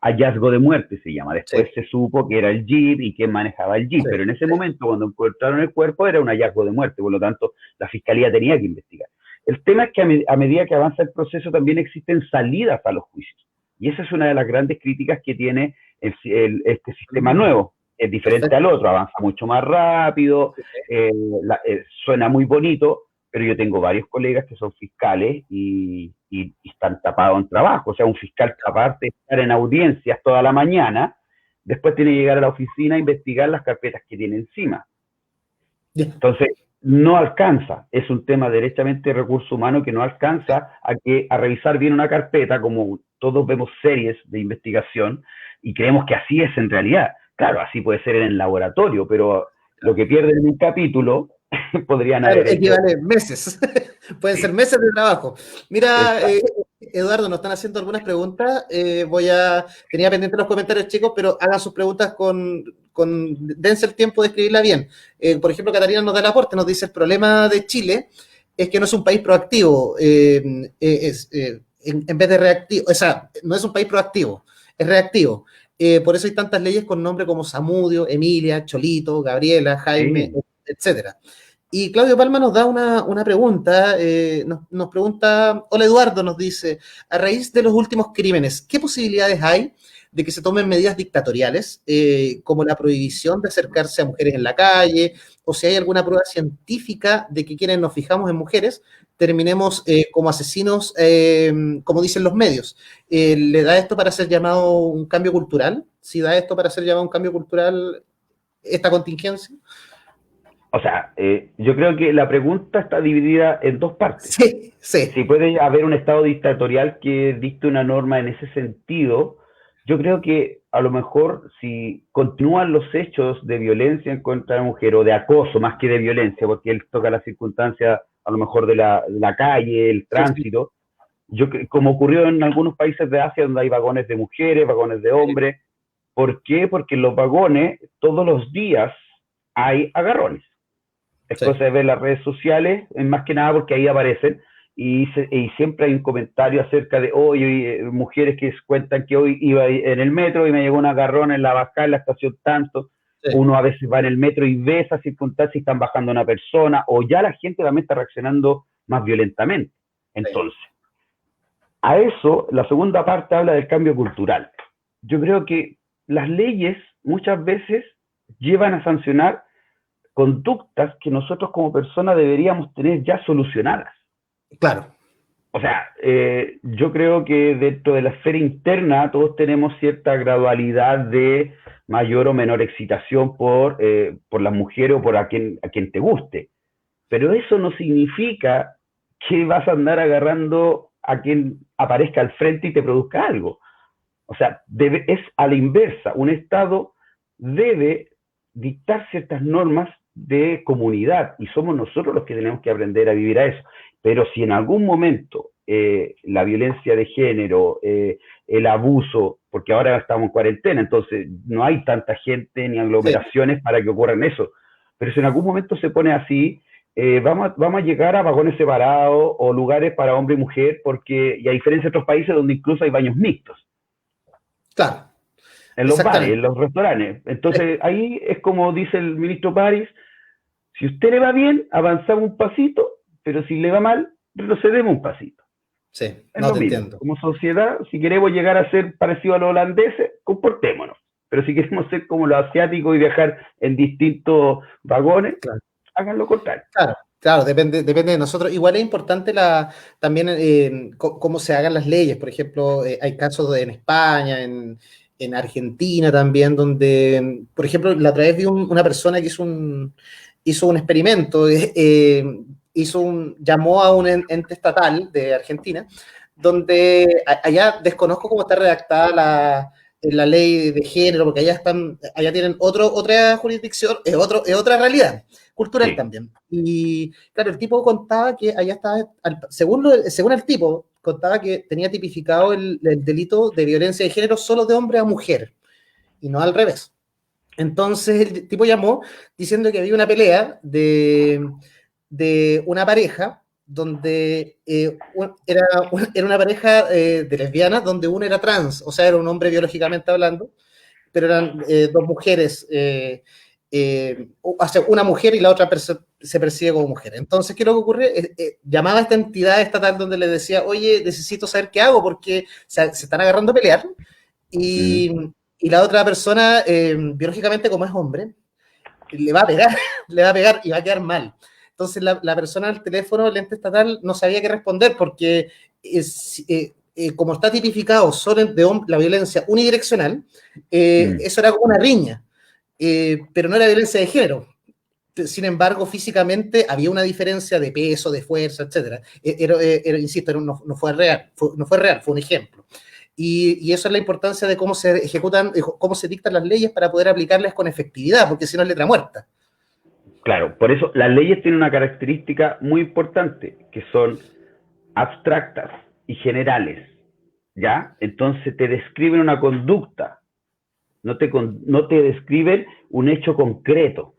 Speaker 2: hallazgo de muerte, se llama.
Speaker 1: Sí,
Speaker 2: Después se supo que era el Jeep y quién manejaba el Jeep,
Speaker 1: sí,
Speaker 2: pero en ese
Speaker 1: sí.
Speaker 2: momento, cuando encontraron el cuerpo, era un hallazgo de muerte, por lo tanto, la fiscalía tenía que investigar. El tema es que a medida que avanza el proceso también existen salidas a los juicios. Y esa es una de las grandes críticas que tiene este sistema nuevo. Es diferente al
Speaker 1: Perfecto.
Speaker 2: otro, avanza mucho más rápido, suena muy bonito, pero yo tengo varios colegas que son fiscales y están tapados en trabajo. O sea, un fiscal, aparte de estar en audiencias toda la mañana, después tiene que llegar a la oficina a investigar las carpetas que tiene encima.
Speaker 1: Ya.
Speaker 2: Entonces, no alcanza, es un tema derechamente de recurso humano que no alcanza a revisar bien una carpeta, como todos vemos series de investigación y creemos que así es en realidad. Claro, así puede ser en el laboratorio, pero lo que pierden en un capítulo podrían
Speaker 1: Claro,
Speaker 2: haber hecho.
Speaker 1: equivale meses. Pueden ser
Speaker 2: Sí,
Speaker 1: meses de trabajo. Mira,
Speaker 2: exacto.
Speaker 1: Eduardo, nos están haciendo algunas preguntas. Tenía pendientes los comentarios, chicos, pero hagan sus preguntas dense el tiempo de escribirla bien. Por ejemplo, Catarina nos da el aporte, nos dice: el problema de Chile es que no es un país proactivo, en vez de reactivo, o sea, no es un país proactivo, es reactivo. Por eso hay tantas leyes con nombres como Samudio, Emilia, Cholito, Gabriela, Jaime,
Speaker 2: Sí.
Speaker 1: etcétera. Y Claudio Palma nos da una pregunta, nos pregunta, hola Eduardo, nos dice: a raíz de los últimos crímenes, ¿qué posibilidades hay de que se tomen medidas dictatoriales, como la prohibición de acercarse a mujeres en la calle, o si hay alguna prueba científica de que quienes nos fijamos en mujeres terminemos como asesinos, como dicen los medios? ¿Le da esto para ser llamado un cambio cultural? ¿Si da esto para ser llamado un cambio cultural esta contingencia?
Speaker 2: O sea, yo creo que la pregunta está dividida en dos partes.
Speaker 1: Sí, sí.
Speaker 2: Si puede haber un Estado dictatorial que dicte una norma en ese sentido, yo creo que a lo mejor si continúan los hechos de violencia en contra de la mujer o de acoso más que de violencia, porque él toca la circunstancia a lo mejor de la calle, el
Speaker 1: Sí, sí,
Speaker 2: tránsito, como ocurrió en algunos países de Asia donde hay vagones de mujeres, vagones de hombres. ¿Por qué? Porque en los vagones todos los días hay agarrones. Es
Speaker 1: sí,
Speaker 2: cosa de ver las redes sociales, más que nada porque ahí aparecen y siempre hay un comentario acerca de hoy mujeres que cuentan que hoy iba en el metro y me llegó un agarrón en la bajada en la estación tanto.
Speaker 1: sí,
Speaker 2: Uno a veces va en el metro y ve esas circunstancias y están bajando a una persona o ya la gente también está reaccionando más violentamente.
Speaker 1: sí.
Speaker 2: Entonces, a eso la segunda parte habla del cambio cultural. Yo creo que las leyes muchas veces llevan a sancionar conductas que nosotros como personas deberíamos tener ya solucionadas.
Speaker 1: Claro,
Speaker 2: O sea, yo creo que dentro de la esfera interna todos tenemos cierta gradualidad de mayor o menor excitación por las mujeres o por a quien te guste. Pero eso no significa que vas a andar agarrando a quien aparezca al frente y te produzca algo. O sea, es a la inversa. Un Estado debe dictar ciertas normas de comunidad y somos nosotros los que tenemos que aprender a vivir a eso. Pero si en algún momento la violencia de género, el abuso, porque ahora estamos en cuarentena, entonces no hay tanta gente ni aglomeraciones sí. para que ocurran eso. Pero si en algún momento se pone así, vamos a llegar a vagones separados o lugares para hombre y mujer, porque, y a diferencia de otros países donde incluso hay baños mixtos.
Speaker 1: Claro.
Speaker 2: En los bares, en los restaurantes. Entonces, ahí es como dice el ministro París, si a usted le va bien, avanzamos un pasito, pero si le va mal, retrocedemos un pasito.
Speaker 1: Sí,
Speaker 2: es no lo te mismo. Entiendo. Como sociedad, si queremos llegar a ser parecido a los holandeses, comportémonos. Pero si queremos ser como los asiáticos y viajar en distintos vagones, claro. hagan lo contrario.
Speaker 1: Claro, depende de nosotros. Igual es importante también cómo se hagan las leyes. Por ejemplo, hay casos en España, en Argentina también, donde, por ejemplo, la otra vez vi una persona que hizo un experimento, llamó a un ente estatal de Argentina, donde allá desconozco cómo está redactada la ley de género, porque allá tienen otra jurisdicción, es otra realidad cultural sí. también. Y claro, el tipo contaba que allá estaba, según el tipo, contaba que tenía tipificado el delito de violencia de género solo de hombre a mujer, y no al revés. Entonces el tipo llamó diciendo que había una pelea de una pareja donde era una pareja de lesbianas donde uno era trans, o sea, era un hombre biológicamente hablando, pero eran dos mujeres, una mujer y la otra se percibe como mujer. Entonces, ¿qué es lo que ocurre? Llamaba a esta entidad estatal donde le decía, oye, necesito saber qué hago porque se están agarrando a pelear, y la otra persona, biológicamente como es hombre, le va a pegar y va a quedar mal. Entonces la persona al teléfono, el ente estatal, no sabía qué responder porque como está tipificado solo la violencia unidireccional, eso era como una riña, pero no era violencia de género. Sin embargo, físicamente había una diferencia de peso, de fuerza, etc. Insisto, no fue real, fue un ejemplo. Y eso es la importancia de cómo se ejecutan, cómo se dictan las leyes para poder aplicarlas con efectividad, porque si no es letra muerta.
Speaker 2: Claro, por eso las leyes tienen una característica muy importante, que son abstractas y generales, ¿ya? Entonces te describen una conducta, no te describen un hecho concreto,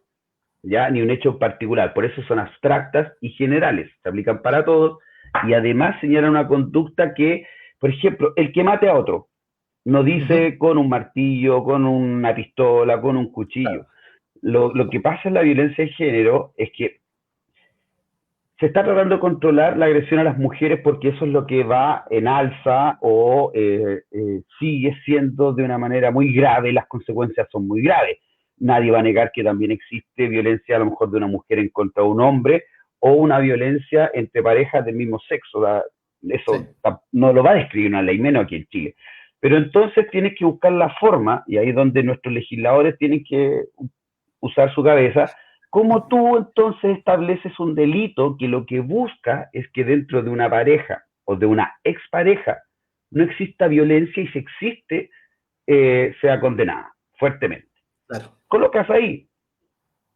Speaker 2: ¿ya? Ni un hecho en particular, por eso son abstractas y generales, se aplican para todos, y además señalan una conducta que, por ejemplo, el que mate a otro, no dice con un martillo, con una pistola, con un cuchillo. Claro. Lo que pasa en la violencia de género es que se está tratando de controlar la agresión a las mujeres porque eso es lo que va en alza o sigue siendo de una manera muy grave, las consecuencias son muy graves. Nadie va a negar que también existe violencia a lo mejor de una mujer en contra de un hombre o una violencia entre parejas del mismo sexo. Eso sí. No lo va a describir una ley, menos aquí en Chile. Pero entonces tienes que buscar la forma, y ahí es donde nuestros legisladores tienen que usar su cabeza, cómo tú entonces estableces un delito que lo que busca es que dentro de una pareja o de una expareja no exista violencia y si existe, sea condenada fuertemente.
Speaker 1: Claro.
Speaker 2: Colocas ahí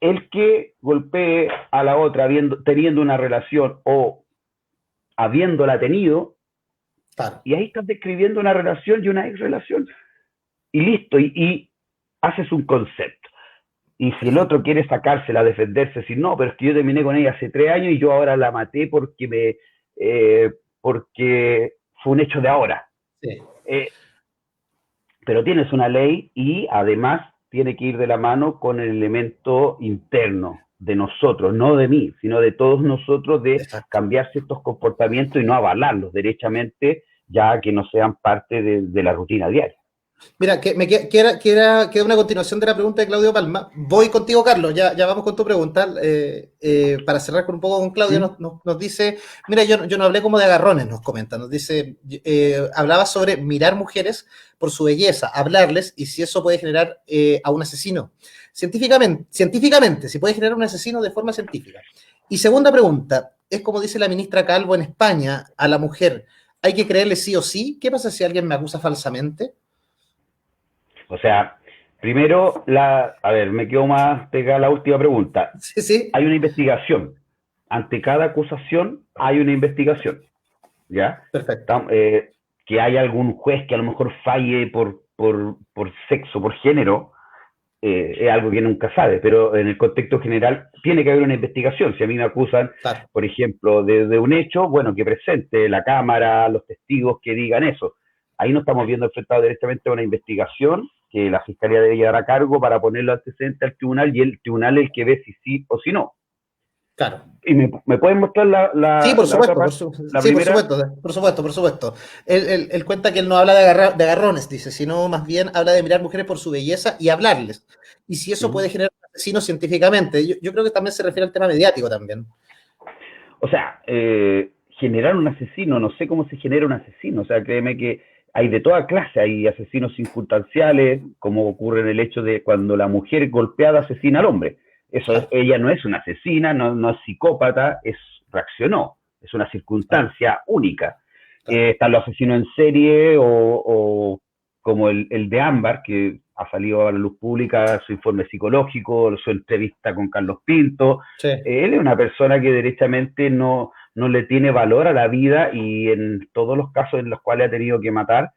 Speaker 2: el que golpee a la otra teniendo una relación o habiéndola tenido,
Speaker 1: claro.
Speaker 2: Y ahí estás describiendo una relación y una exrelación. Y listo, y haces un concepto. Y si el otro quiere sacársela, defenderse, decir, no, pero es que yo terminé con ella hace 3 años y yo ahora la maté porque fue un hecho de ahora.
Speaker 1: Sí.
Speaker 2: Pero tienes una ley y además tiene que ir de la mano con el elemento interno de nosotros, no de mí, sino de todos nosotros, de cambiar ciertos comportamientos y no avalarlos derechamente, ya que no sean parte de la rutina diaria.
Speaker 1: Mira, queda una continuación de la pregunta de Claudio Palma. Voy contigo, Carlos, ya vamos con tu pregunta. Para cerrar con un poco con Claudio,
Speaker 2: ¿Mm?
Speaker 1: nos dice, mira, yo no hablé como de agarrones, nos comenta, nos dice, hablaba sobre mirar mujeres por su belleza, hablarles y si eso puede generar a un asesino. Científicamente, si puede generar un asesino de forma científica. Y segunda pregunta, es como dice la ministra Calvo en España, a la mujer, ¿hay que creerle sí o sí? ¿Qué pasa si alguien me acusa falsamente?
Speaker 2: O sea, primero, a ver, me quedo más pegada a la última pregunta.
Speaker 1: Sí, sí,
Speaker 2: Hay una investigación. Ante cada acusación hay una investigación, ¿ya?
Speaker 1: perfecto.
Speaker 2: Que haya algún juez que a lo mejor falle por sexo, por género, es algo que nunca sabe, pero en el contexto general tiene que haber una investigación. Si a mí me acusan,
Speaker 1: Claro,
Speaker 2: por ejemplo, de un hecho, bueno, que presente la cámara, los testigos que digan eso. Ahí no estamos viendo enfrentado directamente a una investigación que la Fiscalía debe llevar a cargo para ponerlo antecedente al tribunal y el tribunal es el que ve si sí o si no.
Speaker 1: claro.
Speaker 2: ¿Y me pueden mostrar
Speaker 1: Sí, por
Speaker 2: la otra
Speaker 1: supuesto,
Speaker 2: parte? La
Speaker 1: sí,
Speaker 2: primera.
Speaker 1: por supuesto, por supuesto. Él cuenta que él no habla de agarrones, dice, sino más bien habla de mirar mujeres por su belleza y hablarles. Y si eso
Speaker 2: Uh-huh.
Speaker 1: puede generar un asesino científicamente, yo creo que también se refiere al tema mediático también.
Speaker 2: O sea, generar un asesino, no sé cómo se genera un asesino, o sea, créeme que hay de toda clase, hay asesinos circunstanciales, como ocurre en el hecho de cuando la mujer golpeada asesina al hombre.
Speaker 1: Claro,
Speaker 2: Ella no es una asesina, no es psicópata, reaccionó, es una
Speaker 1: claro,
Speaker 2: circunstancia única.
Speaker 1: claro.
Speaker 2: Están los asesinos en serie o como el de Ámbar, que ha salido a la luz pública su informe psicológico, su entrevista con Carlos Pinto.
Speaker 1: Sí,
Speaker 2: Él es una persona que derechamente no le tiene valor a la vida y en todos los casos en los cuales ha tenido que matar,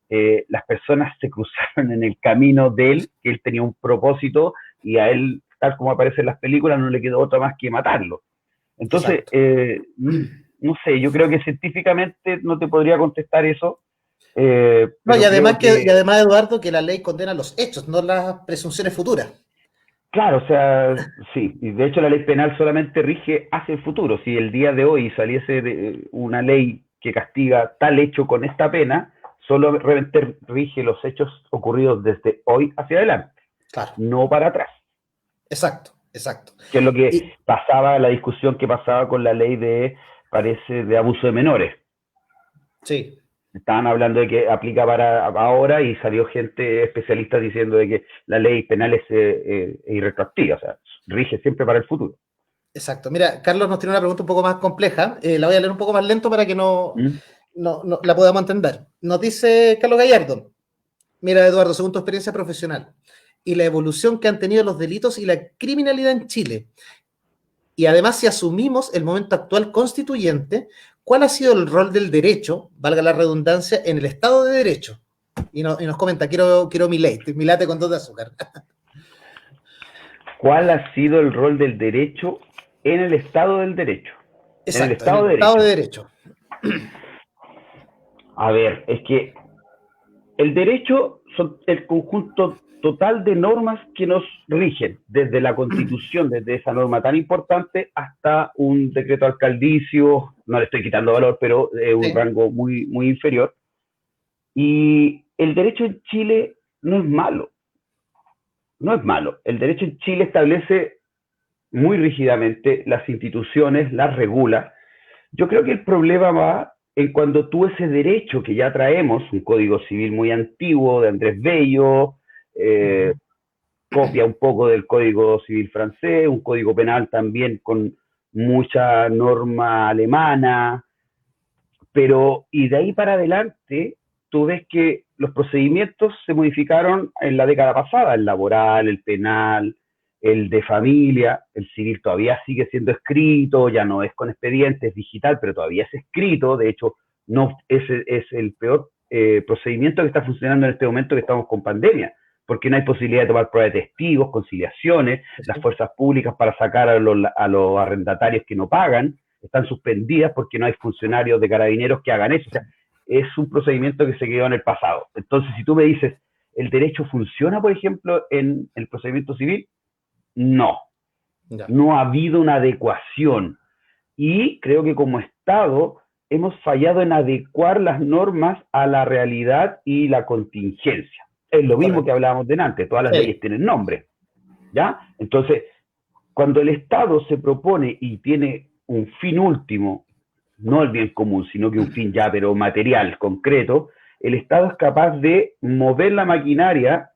Speaker 2: las personas se cruzaron en el camino de él, que él tenía un propósito y a él, tal como aparece en las películas, no le quedó otra más que matarlo. Entonces,
Speaker 1: exacto.
Speaker 2: no sé, yo creo que científicamente no te podría contestar eso,
Speaker 1: No,
Speaker 2: pero creo
Speaker 1: y
Speaker 2: que,
Speaker 1: además, Eduardo, que la ley condena los hechos, no las presunciones futuras.
Speaker 2: claro, o sea, sí, y de hecho la ley penal solamente rige hacia el futuro. Si el día de hoy saliese una ley que castiga tal hecho con esta pena, solamente rige los hechos ocurridos desde hoy hacia adelante,
Speaker 1: Claro,
Speaker 2: no para atrás,
Speaker 1: exacto, exacto.
Speaker 2: que es lo que
Speaker 1: Y,
Speaker 2: pasaba, la discusión que pasaba con la ley parece, de abuso de menores.
Speaker 1: sí,
Speaker 2: Estaban hablando de que aplica para ahora y salió gente especialista diciendo de que la ley penal es irretroactiva, o sea, rige siempre para el futuro.
Speaker 1: exacto. Mira, Carlos nos tiene una pregunta un poco más compleja. La voy a leer un poco más lento para que
Speaker 2: ¿Mm?
Speaker 1: no la podamos entender. Nos dice Carlos Gallardo. Mira, Eduardo, según tu experiencia profesional y la evolución que han tenido los delitos y la criminalidad en Chile, y además si asumimos el momento actual constituyente, ¿cuál ha sido el rol del derecho, valga la redundancia, en el Estado de Derecho? Y nos comenta, quiero mi latte con dos de azúcar.
Speaker 2: ¿Cuál ha sido el rol del derecho en el Estado del Derecho? En el
Speaker 1: Exacto, en
Speaker 2: Estado
Speaker 1: el
Speaker 2: de
Speaker 1: Estado de
Speaker 2: Derecho.
Speaker 1: Derecho.
Speaker 2: A ver, es que el derecho son el conjunto total de normas que nos rigen, desde la Constitución, desde esa norma tan importante, hasta un decreto alcaldicio, no le estoy quitando valor, pero es un
Speaker 1: Sí,
Speaker 2: rango muy, muy inferior. Y el derecho en Chile no es malo, no es malo. El derecho en Chile establece muy rígidamente las instituciones, las regula. Yo creo que el problema va en cuando tú ese derecho que ya traemos, un código civil muy antiguo de Andrés Bello, eh, copia un poco del código civil francés, un código penal también con mucha norma alemana, pero y de ahí para adelante tú ves que los procedimientos se modificaron en la década pasada, el laboral, el penal, el de familia, el civil todavía sigue siendo escrito, ya no es con expedientes, es digital, pero todavía es escrito, de hecho no es el peor procedimiento que está funcionando en este momento que estamos con pandemia, porque no hay posibilidad de tomar pruebas de testigos, conciliaciones, las
Speaker 1: sí,
Speaker 2: fuerzas públicas para sacar a los arrendatarios que no pagan, están suspendidas porque no hay funcionarios de carabineros que hagan eso. O sea, es un procedimiento que se quedó en el pasado. Entonces, si tú me dices, ¿el derecho funciona, por ejemplo, en el procedimiento civil? No,
Speaker 1: ya.
Speaker 2: no ha habido una adecuación. Y creo que como Estado hemos fallado en adecuar las normas a la realidad y la contingencia. Es lo mismo que
Speaker 1: correcto.
Speaker 2: hablábamos de antes, todas las
Speaker 1: Sí,
Speaker 2: leyes tienen nombre, ¿ya? Entonces, cuando el Estado se propone y tiene un fin último, no el bien común, sino que un fin ya, pero material, concreto, el Estado es capaz de mover la maquinaria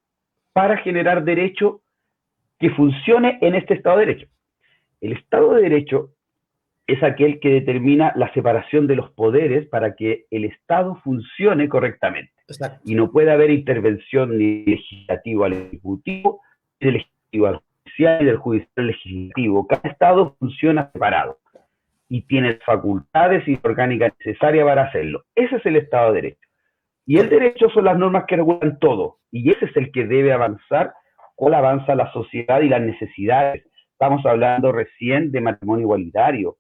Speaker 2: para generar derecho que funcione en este Estado de Derecho. El Estado de Derecho es aquel que determina la separación de los poderes para que el Estado funcione correctamente.
Speaker 1: exacto.
Speaker 2: Y no puede haber intervención ni legislativo al ejecutivo, ni del ejecutivo al judicial, ni del judicial al legislativo. Cada Estado funciona separado y tiene facultades y orgánica necesaria para hacerlo. Ese es el Estado de Derecho. Y el
Speaker 1: Correcto.
Speaker 2: derecho son las normas que regulan todo. Y ese es el que debe avanzar cuál avanza la sociedad y las necesidades. Estamos hablando recién de matrimonio igualitario,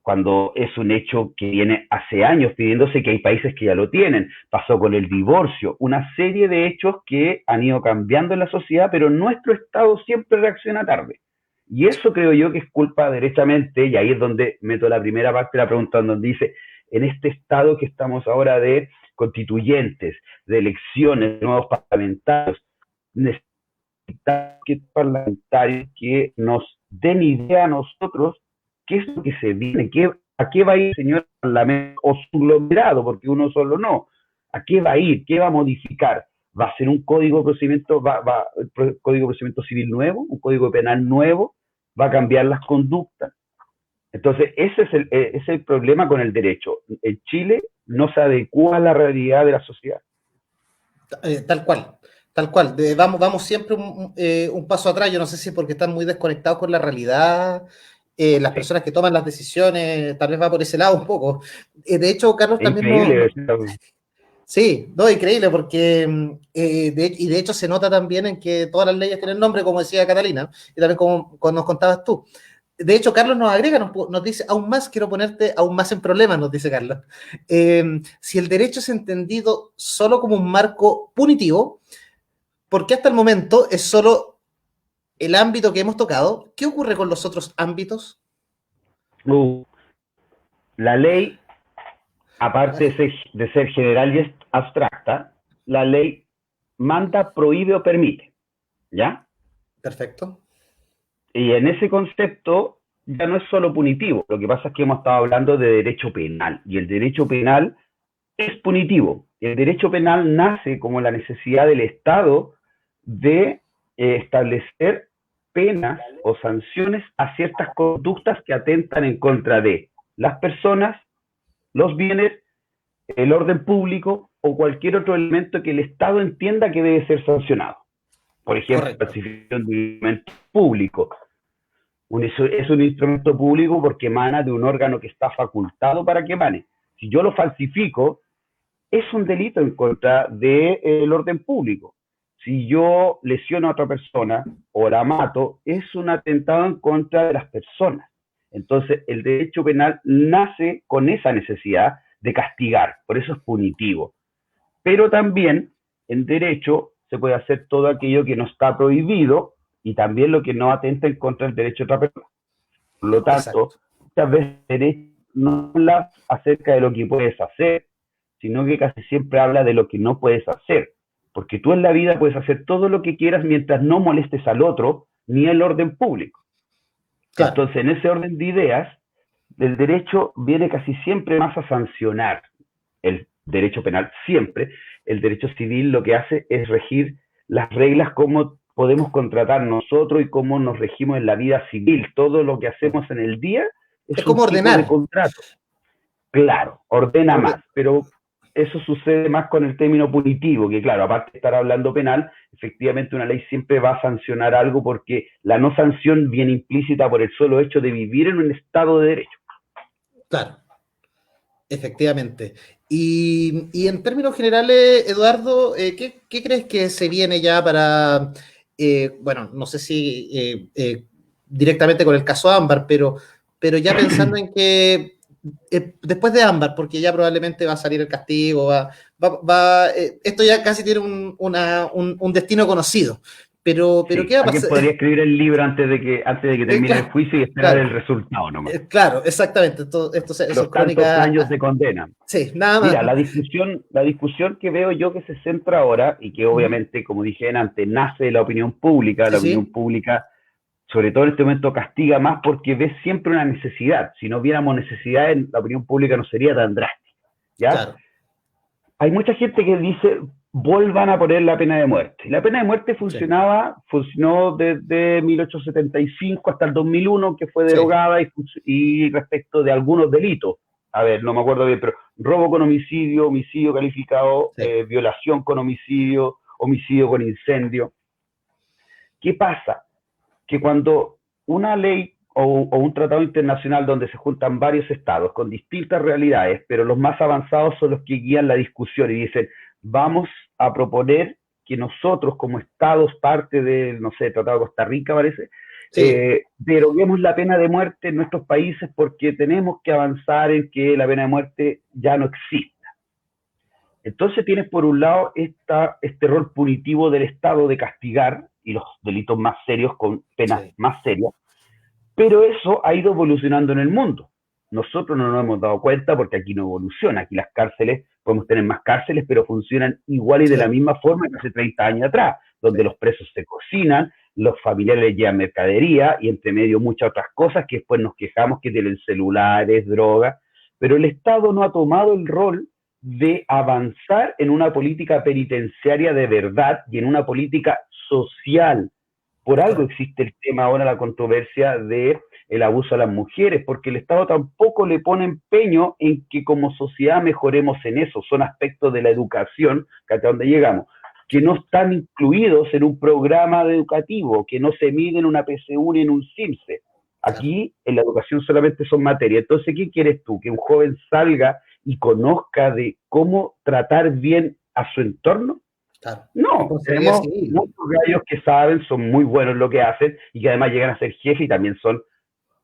Speaker 2: cuando es un hecho que viene hace años pidiéndose, que hay países que ya lo tienen. Pasó con el divorcio, una serie de hechos que han ido cambiando en la sociedad, pero nuestro Estado siempre reacciona tarde. Y eso creo yo que es culpa derechamente, y ahí es donde meto la primera parte de la pregunta, donde dice, en este Estado que estamos ahora de constituyentes, de elecciones, de nuevos parlamentarios, necesitamos que parlamentarios que nos den idea a nosotros qué es lo que se viene, a qué va a ir el señor parlamento o su conglomerado, porque uno solo no, a qué va a ir, qué va a modificar. ¿Va a ser un código de procedimiento, código de procedimiento civil nuevo, un código penal nuevo? ¿Va a cambiar las conductas? Entonces, ese es el problema con el derecho. En Chile no se adecua a la realidad de la sociedad.
Speaker 1: Tal cual, tal cual. Vamos siempre un paso atrás. Yo no sé si es porque están muy desconectados con la realidad, las
Speaker 2: Sí.
Speaker 1: personas que toman las decisiones, tal vez va por ese lado un poco. De hecho, Carlos
Speaker 2: Es
Speaker 1: también
Speaker 2: increíble.
Speaker 1: sí, no, increíble, porque y de hecho se nota también en que todas las leyes tienen nombre, como decía Catalina, y también como nos contabas tú. De hecho, Carlos nos agrega, nos dice, aún más quiero ponerte aún más en problemas, nos dice Carlos. Si el derecho es entendido solo como un marco punitivo, porque hasta el momento es solo el ámbito que hemos tocado, ¿qué ocurre con los otros ámbitos?
Speaker 2: La ley, aparte de ser general y abstracta, la ley manda, prohíbe o permite, ¿ya?
Speaker 1: Perfecto.
Speaker 2: Y en ese concepto ya no es solo punitivo. Lo que pasa es que hemos estado hablando de derecho penal, y el derecho penal es punitivo. El derecho penal nace como la necesidad del Estado de establecer penas o sanciones a ciertas conductas que atentan en contra de las personas, los bienes, el orden público o cualquier otro elemento que el Estado entienda que debe ser sancionado. Por ejemplo, la
Speaker 1: Correcto.
Speaker 2: falsificación de un instrumento público. Es un instrumento público porque emana de un órgano que está facultado para que emane. Si yo lo falsifico, es un delito en contra del orden público. Si yo lesiono a otra persona o la mato, es un atentado en contra de las personas. Entonces, el derecho penal nace con esa necesidad de castigar, por eso es punitivo. Pero también en derecho se puede hacer todo aquello que no está prohibido y también lo que no atenta en contra del derecho de otra persona. Por lo tanto,
Speaker 1: Exacto.
Speaker 2: muchas veces derecho no habla acerca de lo que puedes hacer, sino que casi siempre habla de lo que no puedes hacer. Porque tú en la vida puedes hacer todo lo que quieras mientras no molestes al otro ni el orden público.
Speaker 1: Claro.
Speaker 2: Entonces, en ese orden de ideas, el derecho viene casi siempre más a sancionar el derecho penal, siempre. El derecho civil lo que hace es regir las reglas, cómo podemos contratar nosotros y cómo nos regimos en la vida civil. Todo lo que hacemos en el día
Speaker 1: Es
Speaker 2: es
Speaker 1: como
Speaker 2: un tipo de
Speaker 1: ordenar.
Speaker 2: contrato. Claro, ordena
Speaker 1: Orde-
Speaker 2: más, pero eso sucede más con el término punitivo, que claro, aparte de estar hablando penal, efectivamente una ley siempre va a sancionar algo porque la no sanción viene implícita por el solo hecho de vivir en un estado de derecho.
Speaker 1: claro. Efectivamente. Y en términos generales, Eduardo, ¿qué crees que se viene ya para, bueno, no sé si directamente con el caso Ámbar, pero ya pensando en que después de Ámbar, porque ya probablemente va a salir el castigo, esto ya casi tiene un destino conocido. pero ¿qué va a
Speaker 2: alguien
Speaker 1: pasar?
Speaker 2: podría escribir el libro antes de que termine el
Speaker 1: Claro,
Speaker 2: juicio y esperar
Speaker 1: claro,
Speaker 2: el resultado nomás.
Speaker 1: claro, exactamente. Esto son
Speaker 2: Los tantos
Speaker 1: crónicas,
Speaker 2: años de condena.
Speaker 1: sí, nada más.
Speaker 2: Mira, la discusión que veo yo que se centra ahora, y que
Speaker 1: Ujú.
Speaker 2: obviamente, como dije antes, nace de la
Speaker 1: Sí,
Speaker 2: opinión
Speaker 1: sí,
Speaker 2: pública, sobre todo en este momento, castiga más porque ve siempre una necesidad. Si no viéramos necesidades, la opinión pública no sería tan drástica, ¿ya?
Speaker 1: claro,
Speaker 2: Hay mucha gente que dice, vuelvan a poner la pena de muerte. La pena de muerte
Speaker 1: sí,
Speaker 2: funcionó desde 1875 hasta el 2001, que fue
Speaker 1: sí,
Speaker 2: derogada y respecto de algunos delitos. A ver, no me acuerdo bien, pero robo con homicidio, homicidio calificado,
Speaker 1: sí,
Speaker 2: violación con homicidio, homicidio con incendio. ¿Qué pasa? Que cuando una ley o un tratado internacional donde se juntan varios estados con distintas realidades, pero los más avanzados son los que guían la discusión y dicen, vamos a proponer que nosotros como estados, parte del, no sé, Tratado de Costa Rica parece,
Speaker 1: sí,
Speaker 2: deroguemos la pena de muerte en nuestros países porque tenemos que avanzar en que la pena de muerte ya no existe. Entonces tienes por un lado este rol punitivo del Estado de castigar y los delitos más serios con penas
Speaker 1: sí,
Speaker 2: más serias, pero eso ha ido evolucionando en el mundo. Nosotros no nos hemos dado cuenta porque aquí no evoluciona. Aquí las cárceles, podemos tener más cárceles, pero funcionan igual y de la
Speaker 1: sí,
Speaker 2: misma forma que hace 30 años atrás,
Speaker 1: sí,
Speaker 2: donde los presos se cocinan, los familiares les llevan mercadería y entre medio muchas otras cosas que después nos quejamos que tienen celulares, drogas, pero el Estado no ha tomado el rol de avanzar en una política penitenciaria de verdad y en una política social. Por algo
Speaker 1: claro,
Speaker 2: existe el tema ahora, la controversia de el abuso a las mujeres, porque el Estado tampoco le pone empeño en que como sociedad mejoremos en eso. Son aspectos de la educación, que hasta donde llegamos, que
Speaker 1: sí,
Speaker 2: no están incluidos en un programa educativo, que no se miden en una PSU ni en un CIMSE.
Speaker 1: claro,
Speaker 2: Aquí en la educación solamente son materias. Entonces, ¿qué quieres tú? Que un joven salga y conozca de cómo tratar bien a su entorno.
Speaker 1: claro.
Speaker 2: No,
Speaker 1: Responsabilidad
Speaker 2: tenemos
Speaker 1: civil,
Speaker 2: muchos gallos que saben, son muy buenos en lo que hacen y que además llegan a ser jefes y también son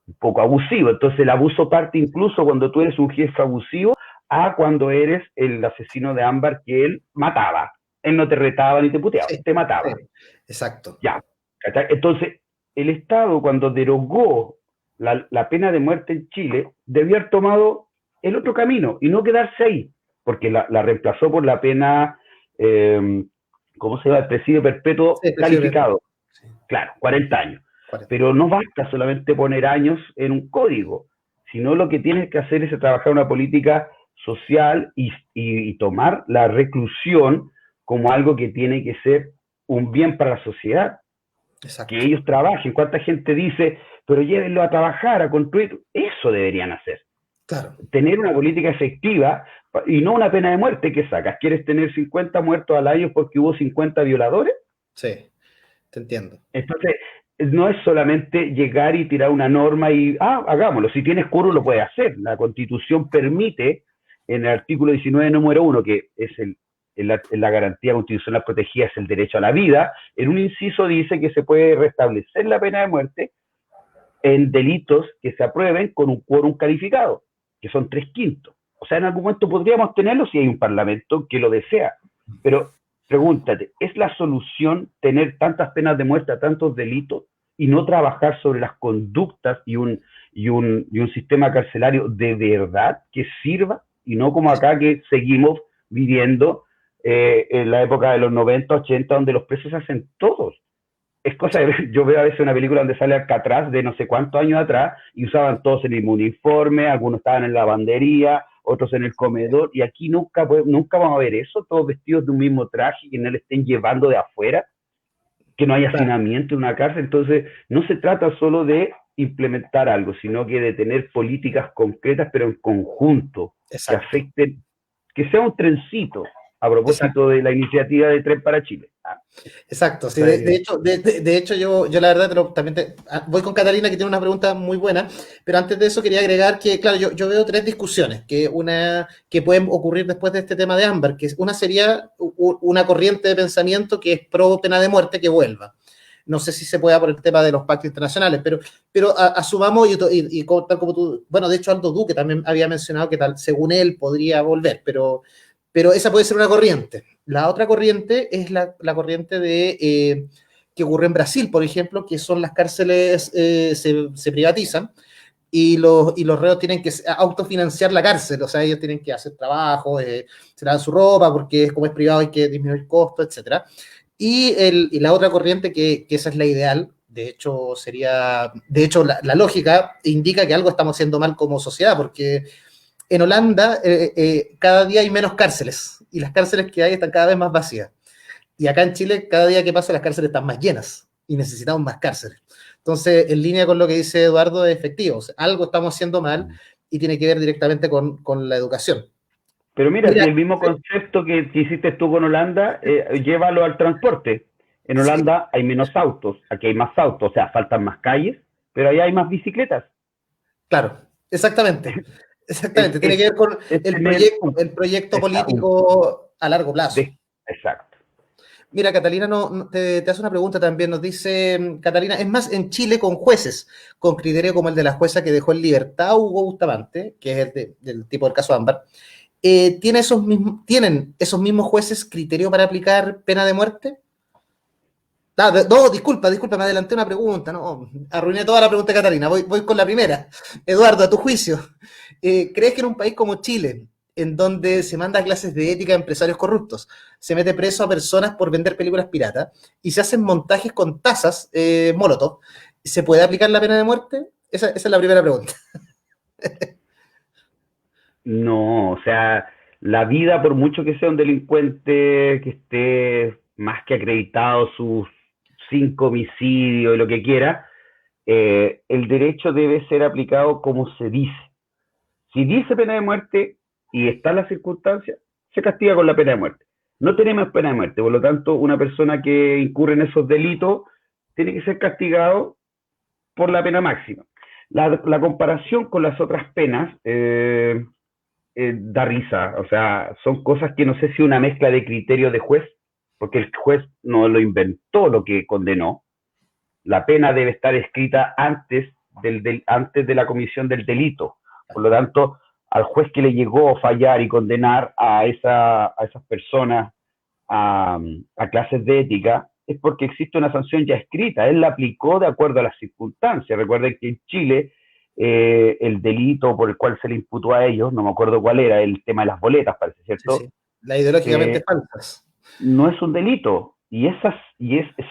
Speaker 2: un poco abusivos. Entonces el abuso parte incluso cuando tú eres un jefe abusivo a cuando eres el asesino de Ámbar que él mataba. Él no te retaba ni te puteaba,
Speaker 1: sí,
Speaker 2: te mataba.
Speaker 1: sí, exacto,
Speaker 2: Ya. Entonces, el Estado cuando derogó la pena de muerte en Chile debió haber tomado el otro camino y no quedarse ahí, porque la reemplazó por la pena, eh, ¿cómo se llama? El presidio perpetuo
Speaker 1: sí, prefiero,
Speaker 2: calificado.
Speaker 1: sí,
Speaker 2: Claro, 40 años.
Speaker 1: 40,
Speaker 2: Pero no basta solamente poner años en un código, sino lo que tienes que hacer es trabajar una política social y tomar la reclusión como algo que tiene que ser un bien para la sociedad, que
Speaker 1: exacto,
Speaker 2: ellos trabajen. ¿Cuánta gente dice, pero llévenlo a trabajar, a construir? Eso deberían hacer.
Speaker 1: claro,
Speaker 2: Tener una política efectiva y no una pena de muerte que sacas. ¿Quieres tener 50 muertos al año porque hubo 50 violadores?
Speaker 1: sí, te entiendo,
Speaker 2: Entonces, no es solamente llegar y tirar una norma y, hagámoslo. Si tienes quórum lo puedes hacer. La Constitución permite, en el artículo 19, número 1, que es la garantía constitucional protegida, es el derecho a la vida, en un inciso dice que se puede restablecer la pena de muerte en delitos que se aprueben con un quórum calificado, que son 3/5. O sea, en algún momento podríamos tenerlo si hay un parlamento que lo desea. Pero pregúntate, ¿es la solución tener tantas penas de muerte a tantos delitos y no trabajar sobre las conductas y un sistema carcelario de verdad que sirva? Y no como acá que seguimos viviendo en la época de los 90, 80, donde los presos se hacen todos. Es cosa
Speaker 1: sí,
Speaker 2: de, yo veo a veces una película donde sale Alcatraz de no sé cuántos años atrás y usaban todos el mismo uniforme, algunos estaban en la lavandería, otros en el comedor, y aquí nunca vamos a ver eso, todos vestidos de un mismo traje, que no le estén llevando de afuera, que no haya
Speaker 1: claro,
Speaker 2: hacinamiento en una cárcel. Entonces, no se trata solo de implementar algo, sino que de tener políticas concretas, pero en conjunto, que
Speaker 1: exacto.
Speaker 2: afecten, que sea un trencito, a
Speaker 1: Exacto.
Speaker 2: propósito de la iniciativa de Tren para Chile.
Speaker 1: Exacto, sí,
Speaker 2: Esa
Speaker 1: de
Speaker 2: es,
Speaker 1: hecho, de hecho yo la verdad también voy con Catalina que tiene una pregunta muy buena, pero antes de eso quería agregar que, claro, yo veo tres discusiones que una que pueden ocurrir después de este tema de Ámbar, que una sería una corriente de pensamiento que es pro pena de muerte que vuelva. No sé si se pueda por el tema de los pactos internacionales, pero asumamos, tal como tú, bueno, de hecho Aldo Duque también había mencionado que tal, según él podría volver, pero esa puede ser una corriente. La otra corriente es la corriente que ocurre en Brasil, por ejemplo, que son las cárceles se privatizan y los reos tienen que autofinanciar la cárcel, o sea, ellos tienen que hacer trabajo, se lavan su ropa, porque como es privado hay que disminuir costos, etcétera. Y la otra corriente, que esa es la ideal, de hecho la lógica indica que algo estamos haciendo mal como sociedad, porque en Holanda cada día hay menos cárceles, y las cárceles que hay están cada vez más vacías. Y acá en Chile, cada día que pasa, las cárceles están más llenas, y necesitamos más cárceles. Entonces, en línea con lo que dice Eduardo, es efectivo. O sea, algo estamos haciendo mal y tiene que ver directamente con la educación.
Speaker 2: Pero mira,
Speaker 1: Mira,
Speaker 2: si el mismo concepto que hiciste tú con Holanda, llévalo al transporte. En
Speaker 1: sí,
Speaker 2: Holanda hay menos autos, aquí hay más autos, o sea, faltan más calles, pero allá hay más bicicletas.
Speaker 1: claro, exactamente.
Speaker 2: Es,
Speaker 1: Exactamente, tiene
Speaker 2: es,
Speaker 1: que ver con
Speaker 2: es tener
Speaker 1: el proyecto
Speaker 2: un
Speaker 1: político a largo plazo.
Speaker 2: exacto.
Speaker 1: Mira, Catalina te hace una pregunta también, nos dice Catalina, es más, en Chile con jueces, con criterio como el de la jueza que dejó en libertad a Hugo Bustamante, que es del tipo del caso Ámbar, ¿tienen esos mismos jueces criterio para aplicar pena de muerte? No, disculpa, me adelanté una pregunta, no, arruiné toda la pregunta de Catalina, voy con la primera. Eduardo, a tu juicio, ¿crees que en un país como Chile, en donde se manda clases de ética a empresarios corruptos, se mete preso a personas por vender películas piratas y se hacen montajes con tazas Molotov, ¿se puede aplicar la pena de muerte? Esa es la primera pregunta.
Speaker 2: No, o sea, la vida, por mucho que sea un delincuente que esté más que acreditado sus 5 homicidios y lo que quiera, el derecho debe ser aplicado como se dice. Si dice pena de muerte y está en las circunstancias, se castiga con la pena de muerte. No tenemos pena de muerte, por lo tanto, una persona que incurre en esos delitos tiene que ser castigado por la pena máxima. La comparación con las otras penas da risa, o sea, son cosas que no sé si una mezcla de criterio de juez, porque el juez no lo inventó lo que condenó, la pena debe estar escrita antes de la comisión del delito. Por lo tanto, al juez que le llegó a fallar y condenar a esas personas a clases de ética, es porque existe una sanción ya escrita. Él la aplicó de acuerdo a las circunstancias. Recuerden que en Chile el delito por el cual se le imputó a ellos, no me acuerdo cuál era, el tema de las boletas, parece,
Speaker 1: Sí, sí.
Speaker 2: ¿cierto?
Speaker 1: La ideológicamente
Speaker 2: Eh,
Speaker 1: falsas.
Speaker 2: no es un delito.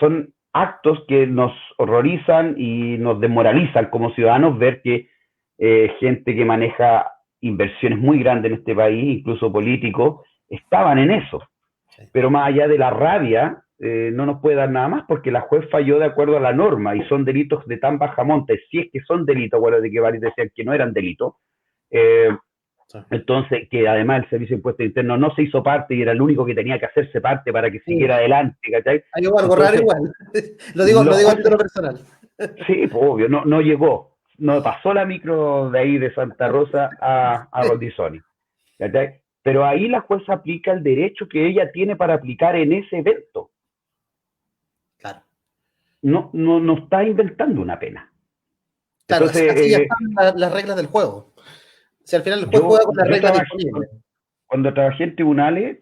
Speaker 2: Son actos que nos horrorizan y nos desmoralizan como ciudadanos ver que gente que maneja inversiones muy grandes en este país, incluso políticos, estaban en eso.
Speaker 1: Sí.
Speaker 2: Pero más allá de la rabia, no nos puede dar nada más porque la juez falló de acuerdo a la norma y son delitos de tan baja monta. Si es que son delitos, bueno, de que varios decían que no eran delitos, eh,
Speaker 1: Sí.
Speaker 2: entonces, que además el Servicio de Impuestos Internos no se hizo parte y era el único que tenía que hacerse parte para que siguiera adelante, ¿cachai?
Speaker 1: Hay algo raro
Speaker 2: Entonces,
Speaker 1: igual. Lo
Speaker 2: los
Speaker 1: digo a título
Speaker 2: jueces,
Speaker 1: personal.
Speaker 2: sí, pues, obvio, no llegó, no pasó la micro de ahí de Santa Rosa a Roldisoni, ¿cachai? Pero ahí la jueza aplica el derecho que ella tiene para aplicar en ese evento.
Speaker 1: Claro.
Speaker 2: No está inventando una pena.
Speaker 1: Claro,
Speaker 2: Entonces,
Speaker 1: así ya están las reglas del juego. Si al final el juego juega con las
Speaker 2: yo
Speaker 1: reglas
Speaker 2: trabajé,
Speaker 1: disponibles.
Speaker 2: cuando trabajé en tribunales,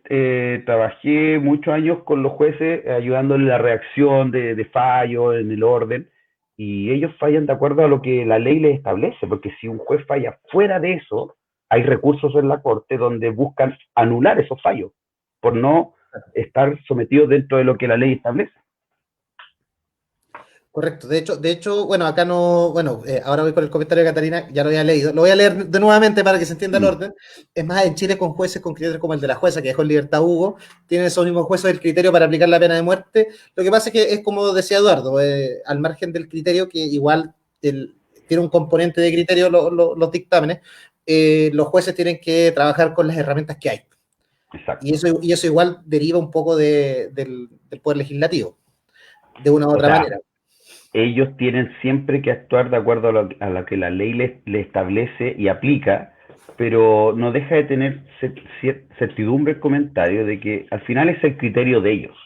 Speaker 2: trabajé muchos años con los jueces ayudándoles en la reacción de fallos, en el orden, y ellos fallan de acuerdo a lo que la ley les establece, porque si un juez falla fuera de eso, hay recursos en la corte donde buscan anular esos fallos, por no estar sometidos dentro de lo que la ley establece.
Speaker 1: Correcto. De hecho, bueno, acá no, bueno, ahora voy con el comentario de Catalina, ya lo había leído. Lo voy a leer de nuevamente para que se entienda el
Speaker 2: Mm,
Speaker 1: orden. Es más, en Chile con jueces con criterios como el de la jueza que dejó en libertad a Hugo, tienen esos mismos jueces el criterio para aplicar la pena de muerte. Lo que pasa es que es como decía Eduardo, al margen del criterio, que igual tiene un componente de criterio los dictámenes, los jueces tienen que trabajar con las herramientas que hay.
Speaker 2: exacto.
Speaker 1: Y eso igual deriva un poco del poder legislativo, de una u
Speaker 2: O
Speaker 1: otra
Speaker 2: sea,
Speaker 1: manera.
Speaker 2: ellos tienen siempre que actuar de acuerdo a lo que la ley le establece y aplica, pero no deja de tener certidumbre el comentario de que al final es el criterio de ellos.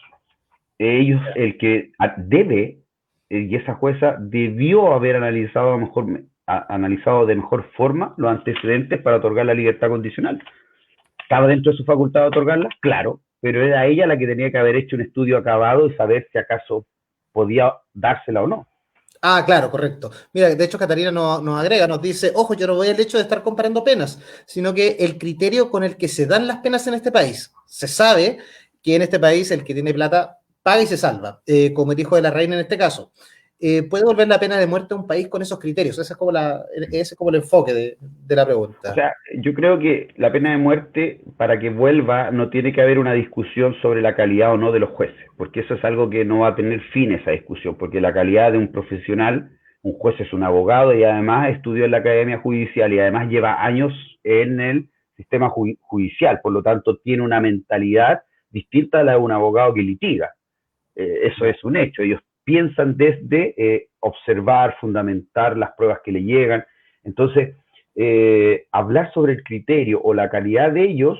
Speaker 2: Ellos, el que debe, y esa jueza debió haber analizado de mejor forma los antecedentes para otorgar la libertad condicional. ¿Estaba dentro de su facultad de otorgarla? Claro, pero era ella la que tenía que haber hecho un estudio acabado y saber si acaso podía dársela o no.
Speaker 1: Ah, claro, correcto. Mira, de hecho, Catalina nos agrega, nos dice, ojo, yo no voy al hecho de estar comparando penas, sino que el criterio con el que se dan las penas en este país. Se sabe que en este país el que tiene plata paga y se salva, como el hijo de la reina en este caso. ¿Puede volver la pena de muerte a un país con esos criterios? Ese es como el enfoque de la
Speaker 2: O
Speaker 1: pregunta.
Speaker 2: sea, yo creo que la pena de muerte, para que vuelva, no tiene que haber una discusión sobre la calidad o no de los jueces, porque eso es algo que no va a tener fin esa discusión, porque la calidad de un profesional, un juez es un abogado y además estudió en la Academia Judicial y además lleva años en el sistema judicial, por lo tanto tiene una mentalidad distinta a la de un abogado que litiga. Eso es un hecho. Ellos piensan desde observar, fundamentar las pruebas que le llegan. Entonces, hablar sobre el criterio o la calidad de ellos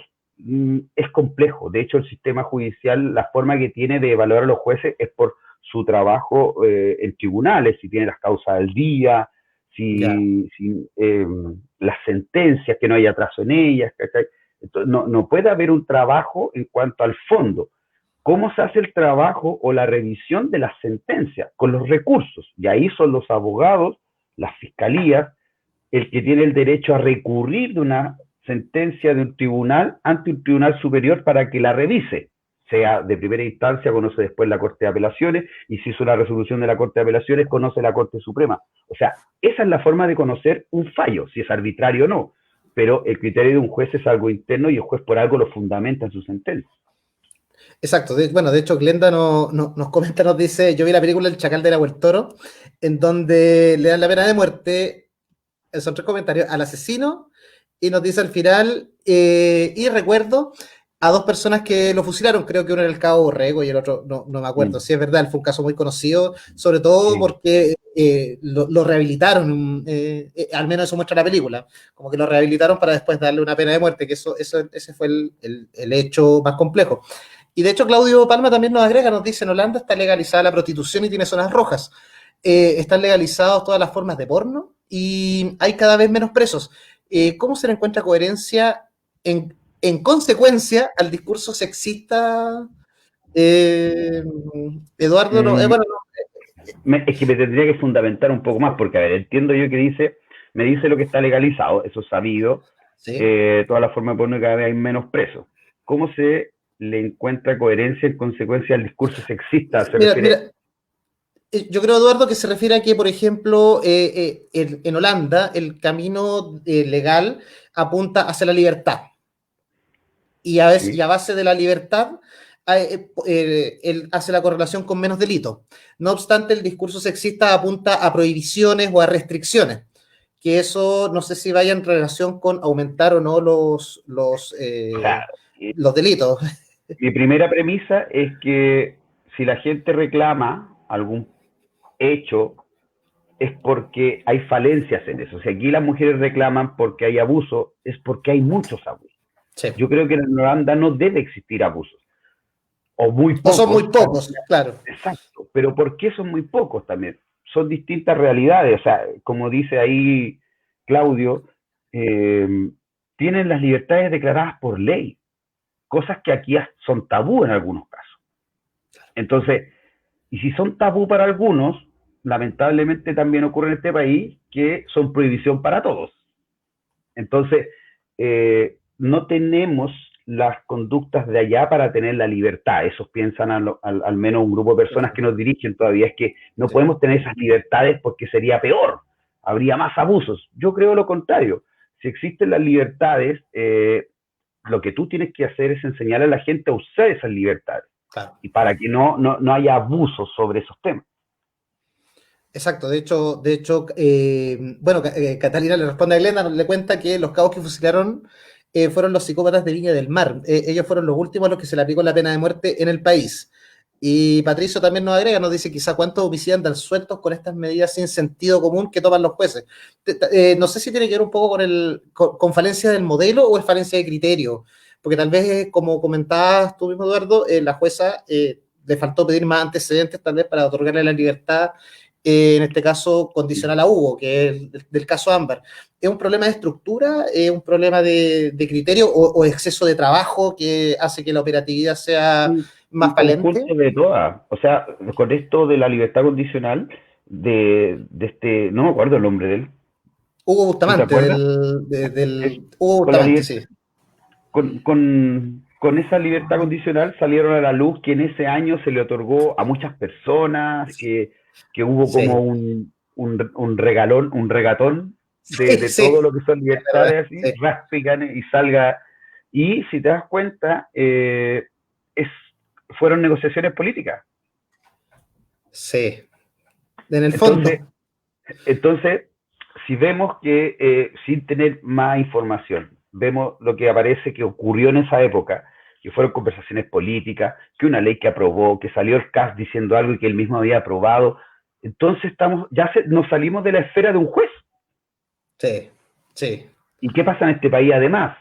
Speaker 2: es complejo. De hecho, el sistema judicial, la forma que tiene de evaluar a los jueces es por su trabajo en tribunales, si tiene las causas al día,
Speaker 1: Ya.
Speaker 2: si las sentencias, que no hay atraso en ellas. Entonces, no puede haber un trabajo en cuanto al fondo. ¿Cómo se hace el trabajo o la revisión de las sentencias? Con los recursos. Y ahí son los abogados, las fiscalías, el que tiene el derecho a recurrir de una sentencia de un tribunal ante un tribunal superior para que la revise, sea de primera instancia, conoce después la Corte de Apelaciones, y si hizo una resolución de la Corte de Apelaciones, conoce la Corte Suprema. O sea, esa es la forma de conocer un fallo, si es arbitrario o no. Pero el criterio de un juez es algo interno y el juez por algo lo fundamenta en su sentencia.
Speaker 1: Exacto. Bueno, de hecho, Glenda nos comenta, nos dice, yo vi la película El Chacal de Agua el Toro, en donde le dan la pena de muerte, son tres comentarios, al asesino, y nos dice al final, y recuerdo a dos personas que lo fusilaron, creo que uno era el Cabo Borrego y el otro, no me acuerdo,
Speaker 2: Mm,
Speaker 1: si es verdad, fue un caso muy conocido, sobre todo
Speaker 2: sí.
Speaker 1: porque lo rehabilitaron, al menos eso muestra la película, como que lo rehabilitaron para después darle una pena de muerte, que ese fue el hecho más complejo. Y de hecho, Claudio Palma también nos agrega, nos dice, en Holanda está legalizada la prostitución y tiene zonas rojas. Están legalizadas todas las formas de porno y hay cada vez menos presos. ¿Cómo se le encuentra coherencia en consecuencia al discurso sexista? Eh, Eduardo, no,
Speaker 2: Mm,
Speaker 1: bueno,
Speaker 2: es que me tendría que fundamentar un poco más, porque, a ver, entiendo yo que me dice lo que está legalizado, eso es sabido,
Speaker 1: sí.
Speaker 2: toda la forma de porno, cada vez hay menos presos. ¿Cómo se le encuentra coherencia en consecuencia al discurso sexista? ¿Se
Speaker 1: Mira,
Speaker 2: refiere?
Speaker 1: yo creo, Eduardo, que se refiere a que, por ejemplo, en Holanda el camino legal apunta hacia la libertad. Y
Speaker 2: Sí.
Speaker 1: a base de la libertad, él hace la correlación con menos delito. No obstante, el discurso sexista apunta a prohibiciones o a restricciones, que eso no sé si vaya en relación con aumentar o no
Speaker 2: O sea,
Speaker 1: los delitos.
Speaker 2: mi primera premisa es que si la gente reclama algún hecho, es porque hay falencias en eso. Si aquí las mujeres reclaman porque hay abuso, es porque hay muchos abusos.
Speaker 1: Sí.
Speaker 2: Yo creo que en Holanda no debe existir abusos, o muy
Speaker 1: O son muy
Speaker 2: pocos.
Speaker 1: pocos, claro.
Speaker 2: Exacto, pero ¿por qué son muy pocos también? Son distintas realidades, o sea, como dice ahí Claudio, eh, tienen las libertades declaradas por ley, cosas que aquí son tabú en algunos casos. Entonces, y si son tabú para algunos, lamentablemente también ocurre en este país que son prohibición para todos. Entonces, no tenemos las conductas de allá para tener la libertad. Esos piensan al menos un grupo de personas que nos dirigen todavía, es que no
Speaker 1: Sí.
Speaker 2: podemos tener esas libertades porque sería peor, habría más abusos. Yo creo lo contrario. Si existen las libertades, lo que tú tienes que hacer es enseñar a la gente a usar esas libertades
Speaker 1: Claro.
Speaker 2: y para que no haya abusos sobre esos temas.
Speaker 1: Exacto, de hecho bueno, Catalina le responde a Glenda, le cuenta que los cabos que fusilaron fueron los psicópatas de Viña del Mar. Ellos fueron los últimos a los que se le aplicó la pena de muerte en el país. Y Patricio también nos agrega, nos dice quizá cuántos homicidios andan sueltos con estas medidas sin sentido común que toman los jueces. No sé si tiene que ver un poco con falencia del modelo o es falencia de criterio, porque tal vez, como comentabas tú mismo, Eduardo, la jueza le faltó pedir más antecedentes tal vez para otorgarle la libertad, en este caso condicional a Hugo, que es del caso Ámbar. ¿Es un problema de estructura? ¿Es un problema de criterio o exceso de trabajo que hace que la operatividad sea más
Speaker 2: un
Speaker 1: valente.
Speaker 2: conjunto de todas. O sea, con esto de la libertad condicional, de este, no me acuerdo el nombre de él.
Speaker 1: Hugo
Speaker 2: ¿Tú te
Speaker 1: Bustamante,
Speaker 2: acuerdas? Es-
Speaker 1: Hugo
Speaker 2: con la
Speaker 1: Bustamante,
Speaker 2: libertad,
Speaker 1: sí.
Speaker 2: con esa libertad condicional salieron a la luz que en ese año se le otorgó a muchas personas, que hubo como
Speaker 1: Sí,
Speaker 2: un regalón, un regatón
Speaker 1: sí,
Speaker 2: de todo
Speaker 1: sí,
Speaker 2: lo que son
Speaker 1: es verdad.
Speaker 2: libertades, así,
Speaker 1: Sí,
Speaker 2: raspigan y salga. Y si te das cuenta, es, fueron negociaciones políticas.
Speaker 1: sí. En el
Speaker 2: Entonces,
Speaker 1: fondo.
Speaker 2: entonces, si vemos que sin tener más información, vemos lo que aparece que ocurrió en esa época, que fueron conversaciones políticas, que una ley que aprobó, que salió el CAS diciendo algo y que él mismo había aprobado, entonces nos salimos de la esfera de un juez.
Speaker 1: Sí, sí.
Speaker 2: ¿Y qué pasa en este país además?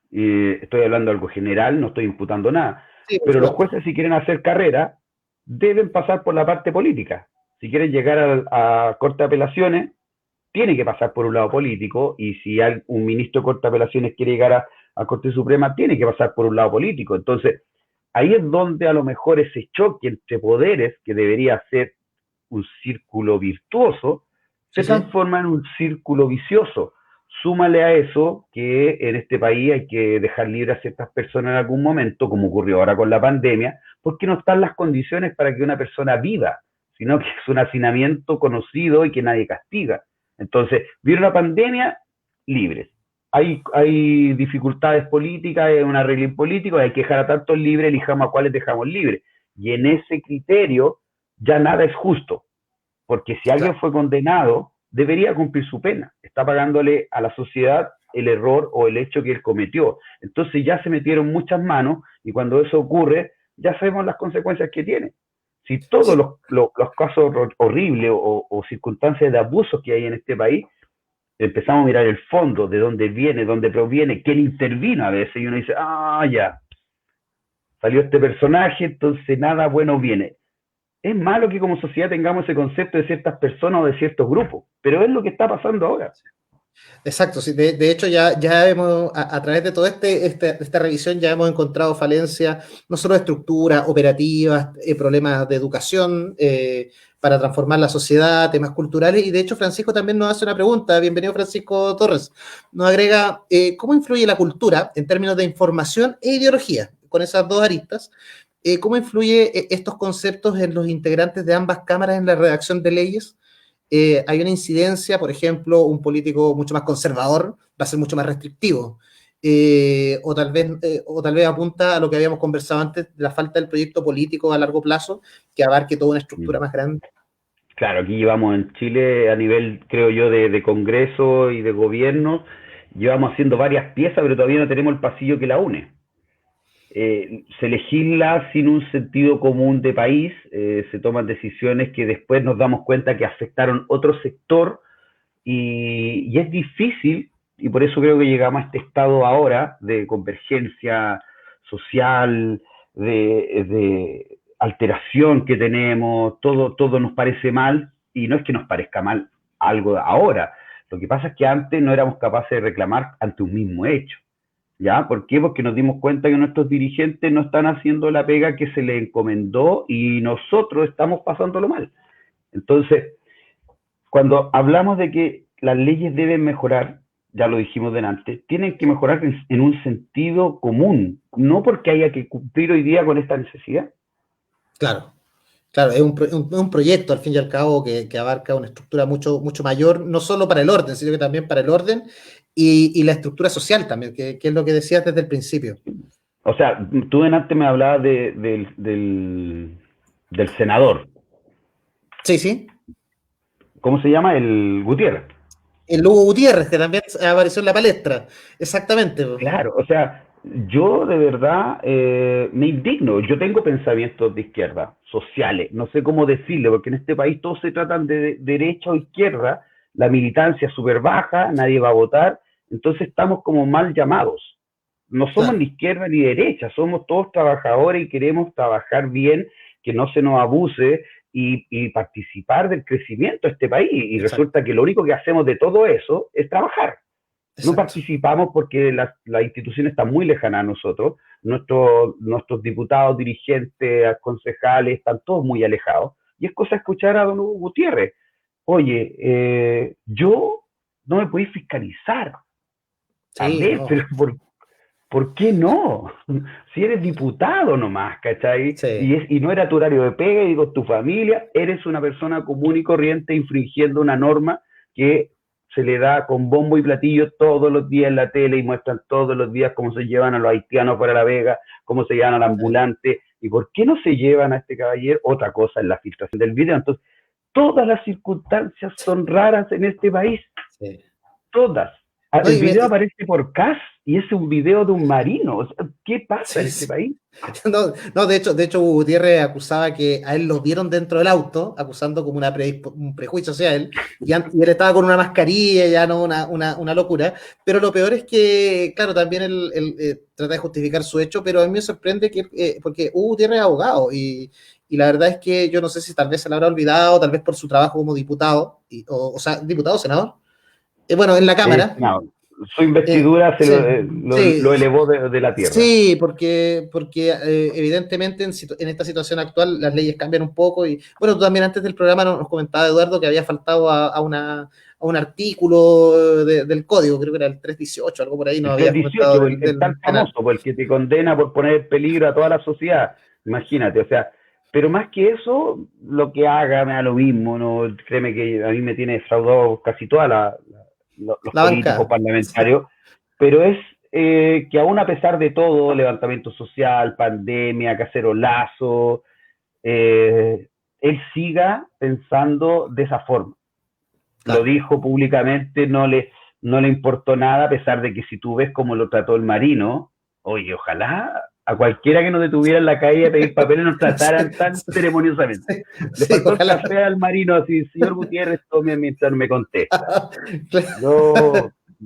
Speaker 2: Estoy hablando de algo general, no estoy imputando nada,
Speaker 1: Sí, por
Speaker 2: pero los
Speaker 1: supuesto.
Speaker 2: jueces si quieren hacer carrera, deben pasar por la parte política. Si quieren llegar a Corte de Apelaciones, tiene que pasar por un lado político, y si hay un ministro de Corte de Apelaciones quiere llegar a Corte Suprema, tiene que pasar por un lado político. Entonces, ahí es donde a lo mejor ese choque entre poderes, que debería ser un círculo virtuoso, se
Speaker 1: Sí, sí.
Speaker 2: transforma en un círculo vicioso. Súmale a eso que en este país hay que dejar libre a ciertas personas en algún momento, como ocurrió ahora con la pandemia, porque no están las condiciones para que una persona viva, sino que es un hacinamiento conocido y que nadie castiga. Entonces, viene una pandemia, libres. Hay dificultades políticas, hay un arreglo político, hay que dejar a tantos libres, elijamos a cuáles dejamos libres. Y en ese criterio ya nada es justo, porque si alguien
Speaker 1: Claro.
Speaker 2: fue condenado, debería cumplir su pena, está pagándole a la sociedad el error o el hecho que él cometió. Entonces ya se metieron muchas manos, y cuando eso ocurre, ya sabemos las consecuencias que tiene. Si todos
Speaker 1: Sí,
Speaker 2: los casos horribles o circunstancias de abusos que hay en este país, empezamos a mirar el fondo, de dónde viene, dónde proviene, quién intervino a veces, y uno dice, ah, ya, salió este personaje, entonces nada bueno viene. Es malo que como sociedad tengamos ese concepto de ciertas personas o de ciertos grupos, pero es lo que está pasando ahora.
Speaker 1: exacto. Sí. De hecho, ya hemos, a través de toda esta revisión, ya hemos encontrado falencias, no solo de estructuras operativas, problemas de educación, para transformar la sociedad, temas culturales. Y de hecho, Francisco también nos hace una pregunta. Bienvenido, Francisco Torres. Nos agrega, ¿cómo influye la cultura en términos de información e ideología? Con esas dos aristas, ¿cómo influye estos conceptos en los integrantes de ambas cámaras en la redacción de leyes? Hay una incidencia, por ejemplo, un político mucho más conservador va a ser mucho más restrictivo. O tal vez apunta a lo que habíamos conversado antes, la falta del proyecto político a largo plazo que abarque toda una estructura más grande.
Speaker 2: Claro, aquí llevamos en Chile a nivel, creo yo, de Congreso y de gobierno, llevamos haciendo varias piezas, pero todavía no tenemos el pasillo que la une. Se legisla sin un sentido común de país, se toman decisiones que después nos damos cuenta que afectaron otro sector, y es difícil, y por eso creo que llegamos a este estado ahora de convergencia social, de alteración que tenemos, todo nos parece mal, y no es que nos parezca mal algo ahora, lo que pasa es que antes no éramos capaces de reclamar ante un mismo hecho. ¿Ya? ¿Por qué? Porque nos dimos cuenta que nuestros dirigentes no están haciendo la pega que se les encomendó, y nosotros estamos pasándolo mal. Entonces, cuando hablamos de que las leyes deben mejorar, ya lo dijimos delante, tienen que mejorar en un sentido común, no porque haya que cumplir hoy día con esta necesidad.
Speaker 1: Claro, claro, es un proyecto al fin y al cabo que abarca una estructura mucho mayor, no solo para el orden, sino que también para el orden y la estructura social también, que es lo que decías desde el principio.
Speaker 2: O sea, tú delante me hablabas del senador.
Speaker 1: Sí, sí.
Speaker 2: ¿Cómo se llama? El Gutiérrez.
Speaker 1: El Lugo Gutiérrez, que también apareció en la palestra. Exactamente.
Speaker 2: Claro, o sea, yo de verdad me indigno. Yo tengo pensamientos de izquierda, sociales, no sé cómo decirle, porque en este país todos se tratan de derecha o izquierda, la militancia es súper baja, nadie va a votar, entonces estamos como mal llamados. No somos
Speaker 1: Claro,
Speaker 2: ni izquierda ni derecha, somos todos trabajadores y queremos trabajar bien, que no se nos abuse, y participar del crecimiento de este país. Y
Speaker 1: exacto.
Speaker 2: resulta que lo único que hacemos de todo eso es trabajar. No
Speaker 1: exacto.
Speaker 2: participamos porque la institución está muy lejana a nosotros, nuestros diputados, dirigentes, concejales, están todos muy alejados. Y es cosa de escuchar a don Hugo Gutiérrez. Oye, yo no me podéis fiscalizar. A
Speaker 1: Sí,
Speaker 2: ver,
Speaker 1: no,
Speaker 2: pero ¿por qué no? Si eres diputado nomás, ¿cachai?
Speaker 1: sí,
Speaker 2: Y no era tu horario de pega, y digo, tu familia, eres una persona común y corriente infringiendo una norma que se le da con bombo y platillo todos los días en la tele y muestran todos los días cómo se llevan a los haitianos para La Vega, cómo se llevan al
Speaker 1: sí,
Speaker 2: ambulante, y por qué no se llevan a este caballero. Otra cosa es la filtración del video. Entonces, todas las circunstancias son raras en este país,
Speaker 1: sí.
Speaker 2: todas.
Speaker 1: No,
Speaker 2: El video aparece por CAS y es un video de un marino. O sea, ¿qué pasa
Speaker 1: sí,
Speaker 2: en este
Speaker 1: sí.
Speaker 2: país?
Speaker 1: No, no, de hecho, Hugo Gutiérrez acusaba que a él lo vieron dentro del auto, acusando como un prejuicio hacia él, y él estaba con una mascarilla, ya no una locura. Pero lo peor es que, claro, también él trata de justificar su hecho, pero a mí me sorprende que, porque Hugo Gutiérrez es abogado, y la verdad es que yo no sé si tal vez se le habrá olvidado, tal vez por su trabajo como diputado, o sea, diputado, senador, bueno, en la Cámara.
Speaker 2: No, su investidura
Speaker 1: Sí,
Speaker 2: lo
Speaker 1: sí,
Speaker 2: elevó de la tierra.
Speaker 1: sí, porque evidentemente en esta situación actual las leyes cambian un poco y bueno, tú también antes del programa nos comentaba Eduardo que había faltado a un artículo del código, creo que era el 318, algo por ahí nos
Speaker 2: El
Speaker 1: habías comentado
Speaker 2: 318, el tan
Speaker 1: del penal.
Speaker 2: famoso, el que te condena por poner en peligro a toda la sociedad. Imagínate, o sea, pero más que eso, lo que haga me da lo mismo, ¿no? Créeme que a mí me tiene defraudado casi todos los
Speaker 1: La
Speaker 2: políticos
Speaker 1: banca.
Speaker 2: parlamentarios, pero es que aún a pesar de todo, levantamiento social, pandemia, cacerolazo, él siga pensando de esa forma. Lo
Speaker 1: Claro.
Speaker 2: dijo públicamente, no le importó nada, a pesar de que si tú ves cómo lo trató el marino, oye, ojalá a cualquiera que nos detuviera en la calle a pedir papeles nos
Speaker 1: Sí,
Speaker 2: trataran tan
Speaker 1: sí,
Speaker 2: ceremoniosamente. Le
Speaker 1: sí,
Speaker 2: faltó el
Speaker 1: ojalá.
Speaker 2: café al marino, así, señor Gutiérrez, tome mientras me contesta. Yo,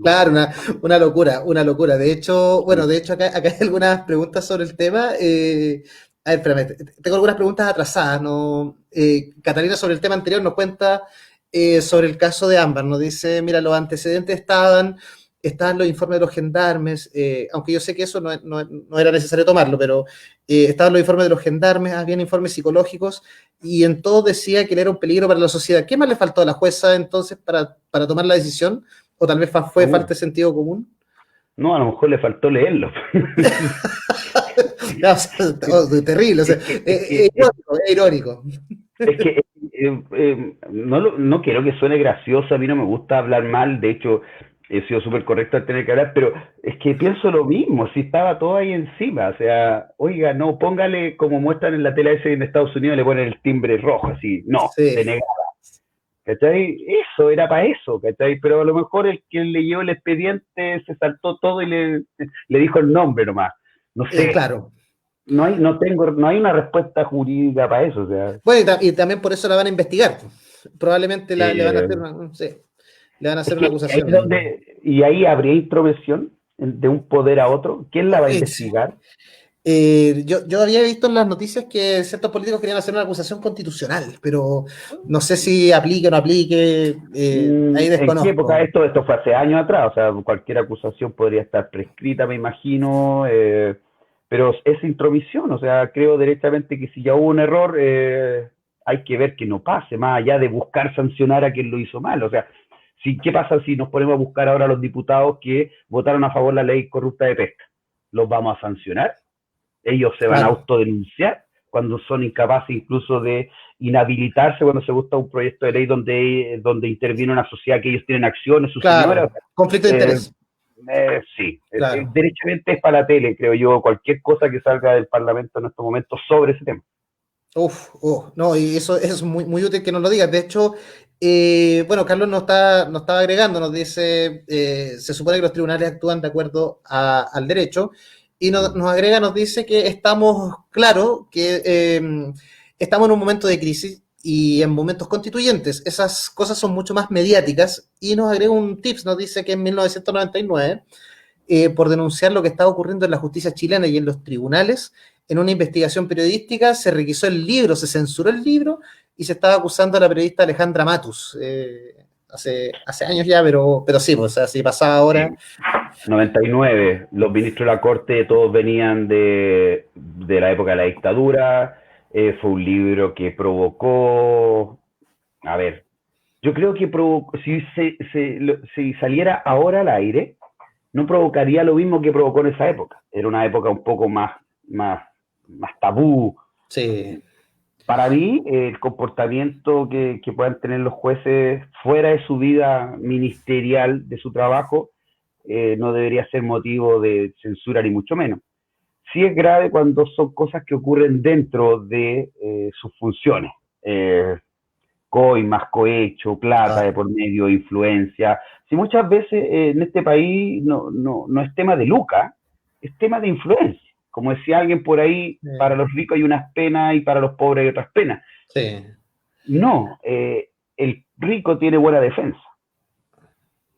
Speaker 1: Claro,
Speaker 2: no,
Speaker 1: una locura, una locura. De hecho, bueno,
Speaker 2: sí.
Speaker 1: de hecho acá hay algunas preguntas sobre el tema. A ver, espérame, tengo algunas preguntas atrasadas. ¿No? Catalina sobre el tema anterior nos cuenta sobre el caso de Ámbar. Nos dice, mira, los antecedentes estaban los informes de los gendarmes, aunque yo sé que eso no era necesario tomarlo, pero estaban los informes de los gendarmes, habían informes psicológicos, y en todo decía que él era un peligro para la sociedad. ¿Qué más le faltó a la jueza entonces para tomar la decisión? ¿O tal vez fue falta de sentido común?
Speaker 2: No, a lo mejor le faltó leerlo.
Speaker 1: No, o sea, terrible, o sea,
Speaker 2: Es que,
Speaker 1: es irónico.
Speaker 2: Es que no, no quiero que suene gracioso, a mí no me gusta hablar mal, de hecho he sido súper correcto al tener que hablar, pero es que pienso lo mismo, si estaba todo ahí encima, o sea, oiga, no, póngale como muestran en la tele ese en Estados Unidos, le ponen el timbre rojo, así, no,
Speaker 1: Sí,
Speaker 2: denegado, ¿cachai? Eso, era para eso, ¿cachai? Pero a lo mejor el que leyó el expediente se saltó todo y le dijo el nombre nomás, no sé,
Speaker 1: claro.
Speaker 2: no hay una respuesta jurídica para eso, o sea...
Speaker 1: Bueno, y también por eso la van a investigar. Probablemente le van a hacer
Speaker 2: Eh,
Speaker 1: una, sí, le van a
Speaker 2: Es
Speaker 1: hacer una
Speaker 2: que ahí
Speaker 1: acusación
Speaker 2: es
Speaker 1: ahí.
Speaker 2: y ahí habría intromisión de un poder a otro. ¿Quién la va a
Speaker 1: Sí.
Speaker 2: investigar?
Speaker 1: Yo había visto en las noticias que ciertos políticos querían hacer una acusación constitucional, pero no sé si aplique o no aplique, ahí
Speaker 2: ¿En qué época
Speaker 1: desconozco.
Speaker 2: esto fue hace años atrás? O sea, cualquier acusación podría estar prescrita, me imagino, pero es intromisión, o sea, creo derechamente que si ya hubo un error, hay que ver que no pase, más allá de buscar sancionar a quien lo hizo mal. O sea, ¿qué pasa si nos ponemos a buscar ahora a los diputados que votaron a favor de la ley corrupta de pesca? ¿Los vamos a sancionar? Ellos se van a
Speaker 1: Claro,
Speaker 2: autodenunciar cuando son incapaces incluso de inhabilitarse cuando se gusta un proyecto de ley donde interviene una sociedad que ellos tienen acciones, su señora.
Speaker 1: claro. Conflicto de
Speaker 2: Eh,
Speaker 1: interés.
Speaker 2: sí,
Speaker 1: Claro.
Speaker 2: derechamente es para la tele, creo yo, cualquier cosa que salga del Parlamento en estos momentos sobre ese tema.
Speaker 1: Uf, no, y eso es muy, muy útil que nos lo digas. De hecho, bueno, Carlos nos estaba agregando, nos dice, se supone que los tribunales actúan de acuerdo al derecho, y
Speaker 2: Mm.
Speaker 1: nos agrega, nos dice que estamos claros que estamos en un momento de crisis y en momentos constituyentes. Esas cosas son mucho más mediáticas, y nos agrega un tips, nos dice que en 1999 por denunciar lo que estaba ocurriendo en la justicia chilena y en los tribunales. En una investigación periodística se requisó el libro, se censuró el libro y se estaba acusando a la periodista Alejandra Matus. hace años ya, pero sí, pues, o sea, si pasaba ahora.
Speaker 2: 99, los ministros de la Corte todos venían de la época de la dictadura, fue un libro que provocó, a ver, yo creo que provocó, si saliera ahora al aire, no provocaría lo mismo que provocó en esa época. Era una época un poco más tabú.
Speaker 1: Sí.
Speaker 2: Para mí, el comportamiento que puedan tener los jueces fuera de su vida ministerial, de su trabajo, no debería ser motivo de censura ni mucho menos. Sí es grave cuando son cosas que ocurren dentro de sus funciones. Coimas, cohecho, plata de
Speaker 1: Ah,
Speaker 2: por medio, influencia. Si muchas veces en este país no es tema de lucas, es tema de influencia. Como decía alguien por ahí, para los ricos hay unas penas y para los pobres hay otras penas.
Speaker 1: sí,
Speaker 2: No, el rico tiene buena defensa,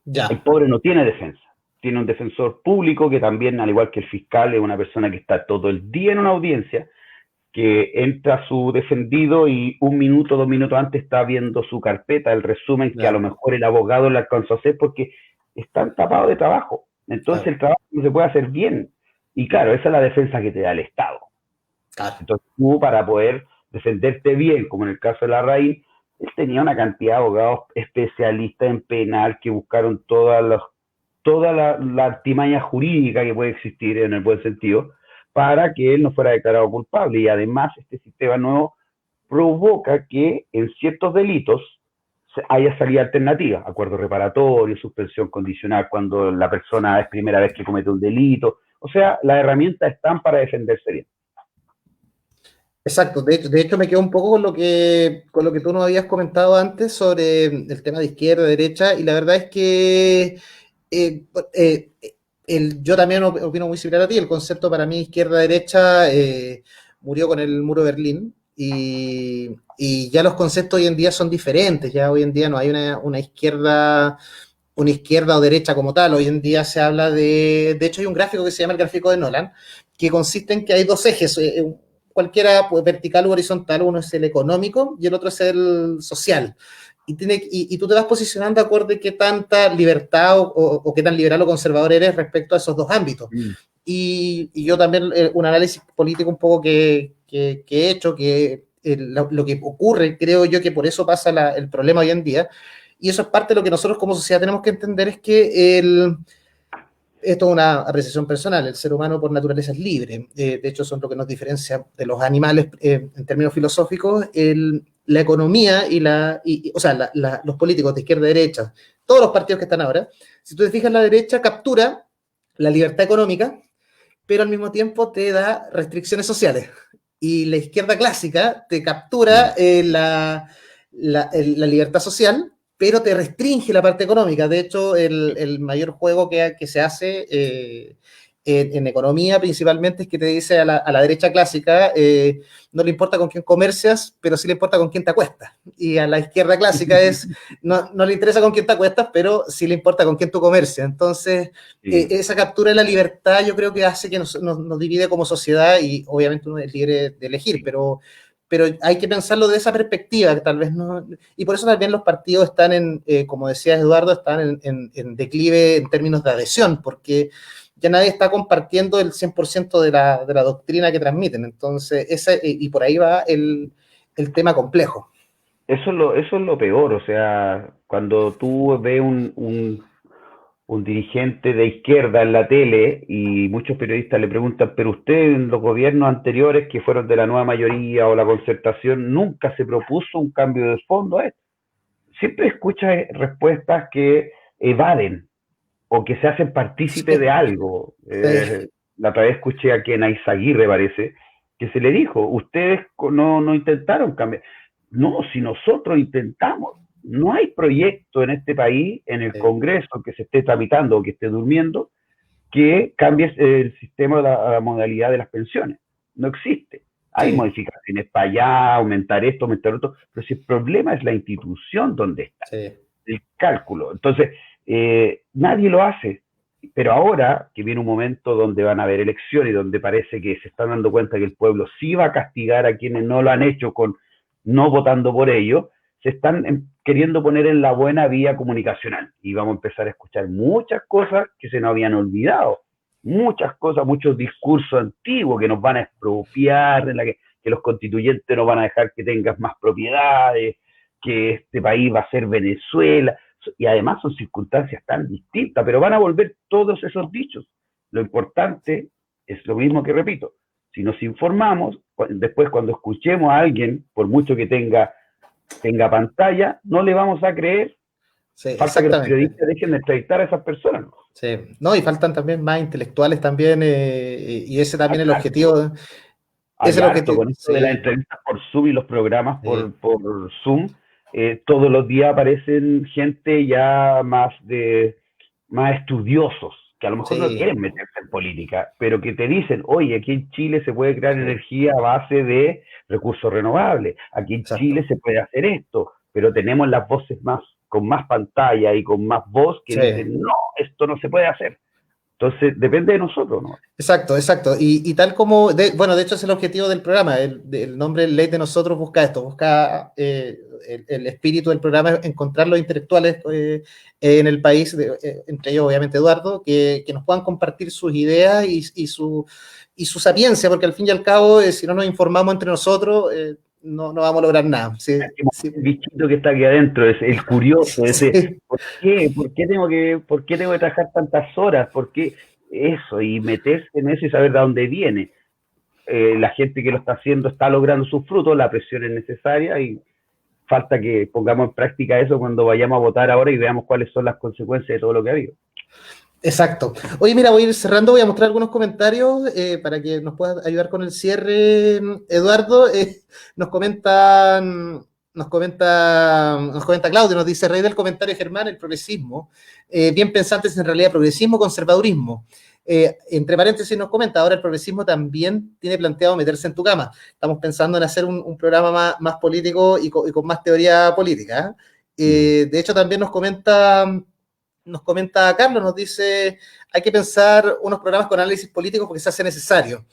Speaker 2: el
Speaker 1: ya,
Speaker 2: pobre no tiene defensa. Tiene un defensor público que también, al igual que el fiscal, es una persona que está todo el día en una audiencia, que entra su defendido y un minuto, 2 minutos antes está viendo su carpeta, el resumen que a lo
Speaker 1: ya,
Speaker 2: mejor el abogado le alcanzó a hacer porque están tapados de trabajo. Entonces
Speaker 1: claro,
Speaker 2: el trabajo no se puede hacer bien. Y claro, esa es la defensa que te da el Estado.
Speaker 1: claro,
Speaker 2: Entonces tú, para poder defenderte bien, como en el caso de Larraín, él tenía una cantidad de abogados especialistas en penal que buscaron toda la artimaña jurídica que puede existir en el buen sentido para que él no fuera declarado culpable. Y además este sistema nuevo provoca que en ciertos delitos haya salida alternativa, acuerdo reparatorio, suspensión condicional cuando la persona es primera vez que comete un delito. O sea, las herramientas están para defenderse bien.
Speaker 1: exacto. De hecho, me quedo un poco con lo que tú nos habías comentado antes sobre el tema de izquierda, derecha, y la verdad es que eh, eh, yo también opino muy similar a ti. El concepto para mí izquierda-derecha murió con el muro de Berlín y ya los conceptos hoy en día son diferentes. Ya hoy en día no hay una izquierda o derecha como tal. Hoy en día se habla de hecho hay un gráfico que se llama el gráfico de Nolan, que consiste en que hay dos ejes, cualquiera pues, vertical o horizontal, uno es el económico y el otro es el social. Y tú te vas posicionando de acuerdo a qué tanta libertad o qué tan liberal o conservador eres respecto a esos dos ámbitos.
Speaker 2: Mm.
Speaker 1: Y yo también, un análisis político un poco que he hecho, que lo que ocurre, creo yo que por eso pasa el problema hoy en día, y eso es parte de lo que nosotros como sociedad tenemos que entender, es que esto es una apreciación personal, el ser humano por naturaleza es libre, de hecho son lo que nos diferencia de los animales en términos filosóficos, la economía o sea, los políticos de izquierda y derecha, todos los partidos que están ahora, si tú te fijas, la derecha captura la libertad económica, pero al mismo tiempo te da restricciones sociales. Y la izquierda clásica te captura
Speaker 2: Mm.
Speaker 1: la libertad social, pero te restringe la parte económica. De hecho, el mayor juego que se hace en economía principalmente es que te dice a la derecha clásica, no le importa con quién comercias, pero sí le importa con quién te acuestas. Y a la izquierda clásica no le interesa con quién te acuestas, pero sí le importa con quién tú comercias. Entonces,
Speaker 2: Sí.
Speaker 1: esa captura de la libertad yo creo que hace que nos divide como sociedad y obviamente uno es libre de elegir, pero hay que pensarlo de esa perspectiva, que tal vez no, y por eso también los partidos están como decía Eduardo, están en declive en términos de adhesión, porque ya nadie está compartiendo el 100% de la doctrina que transmiten, entonces, y por ahí va el tema complejo.
Speaker 2: Eso es lo peor, o sea, cuando tú ves un dirigente de izquierda en la tele y muchos periodistas le preguntan, pero usted en los gobiernos anteriores que fueron de la nueva mayoría o la concertación nunca se propuso un cambio de fondo a esto. Siempre escuchas respuestas que evaden o que se hacen partícipe de algo.
Speaker 1: Sí,
Speaker 2: La otra vez escuché a Ken Aizaguirre, parece, que se le dijo, ustedes no intentaron cambiar. No, si nosotros intentamos, no hay proyecto en este país, en el
Speaker 1: sí,
Speaker 2: Congreso, que se esté tramitando o que esté durmiendo, que cambie el sistema, la modalidad de las pensiones. No existe. Hay
Speaker 1: sí,
Speaker 2: modificaciones para allá, aumentar esto, aumentar otro, pero si el problema es la institución donde está,
Speaker 1: sí,
Speaker 2: el cálculo. Entonces, nadie lo hace. Pero ahora que viene un momento donde van a haber elecciones y donde parece que se están dando cuenta que el pueblo sí va a castigar a quienes no lo han hecho con no votando por ello, se están queriendo poner en la buena vía comunicacional y vamos a empezar a escuchar muchas cosas que se nos habían olvidado, muchas cosas, muchos discursos antiguos que nos van a expropiar, en la que los constituyentes no van a dejar que tengas más propiedades, que este país va a ser Venezuela, y además son circunstancias tan distintas, pero van a volver todos esos dichos. Lo importante es lo mismo que repito, si nos informamos, después cuando escuchemos a alguien, por mucho que tenga pantalla, no le vamos a creer.
Speaker 1: Sí,
Speaker 2: falta que los periodistas dejen de entrevistar a esas personas.
Speaker 1: Sí, no, y faltan también más intelectuales también, y ese también es el objetivo. Es el objetivo.
Speaker 2: Con esto de las entrevistas por Zoom y los programas por Zoom, todos los días aparecen gente ya más estudiosos, que a lo mejor no quieren meterse en política, pero que te dicen, oye, aquí en Chile se puede crear energía a base de recursos renovables, aquí en Chile se puede hacer esto, pero tenemos las voces con más pantalla y con más voz que dicen, no, esto no se puede hacer. Entonces, depende de nosotros, ¿no?
Speaker 1: Exacto. Y tal como, de hecho es el objetivo del programa, el nombre Ley de Nosotros busca esto, busca el espíritu del programa, encontrar los intelectuales en el país, entre ellos obviamente Eduardo, que nos puedan compartir sus ideas y su sapiencia, porque al fin y al cabo, si no nos informamos entre nosotros, no vamos a lograr nada. Sí.
Speaker 2: El bichito que está aquí adentro, es el curioso, ese, ¿por qué tengo que trabajar tantas horas? ¿Por qué eso? Y meterse en eso y saber de dónde viene. La gente que lo está haciendo está logrando sus frutos, la presión es necesaria y falta que pongamos en práctica eso cuando vayamos a votar ahora y veamos cuáles son las consecuencias de todo lo que ha habido.
Speaker 1: Exacto. Oye, mira, voy a ir cerrando, voy a mostrar algunos comentarios para que nos puedas ayudar con el cierre, Eduardo. Nos comenta Claudio, nos dice, rey del comentario Germán, el progresismo, bien pensantes en realidad, progresismo, conservadurismo. Entre paréntesis nos comenta, ahora el progresismo también tiene planteado meterse en tu cama. Estamos pensando en hacer un programa más político y con más teoría política. De hecho, también nos comenta Carlos, nos dice, hay que pensar unos programas con análisis político porque se hace necesario.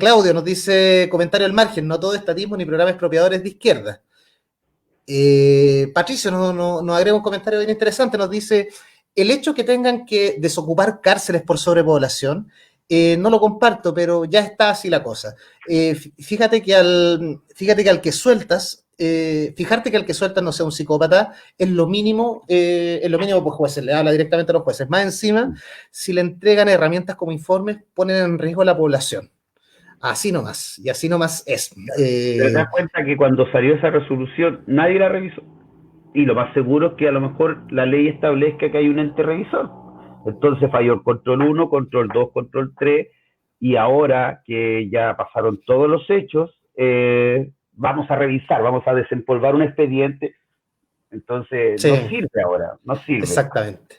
Speaker 1: Claudio nos dice, comentario al margen, no todo estatismo ni programas expropiadores de izquierda. Patricio nos agrega un comentario bien interesante, nos dice, el hecho que tengan que desocupar cárceles por sobrepoblación, no lo comparto, pero ya está así la cosa. Fíjate que al que sueltas, fijarte que al que sueltas no sea un psicópata es lo mínimo por jueces, le habla directamente a los jueces. Más encima, si le entregan herramientas como informes, ponen en riesgo a la población. Así nomás, y así nomás es.
Speaker 2: Pero te das cuenta que cuando salió esa resolución, nadie la revisó. Y lo más seguro es que a lo mejor la ley establezca que hay un ente revisor. Entonces falló el control 1, control 2, control 3, y ahora que ya pasaron todos los hechos, vamos a revisar, vamos a desempolvar un expediente. Entonces, no sirve ahora, no sirve.
Speaker 1: Exactamente.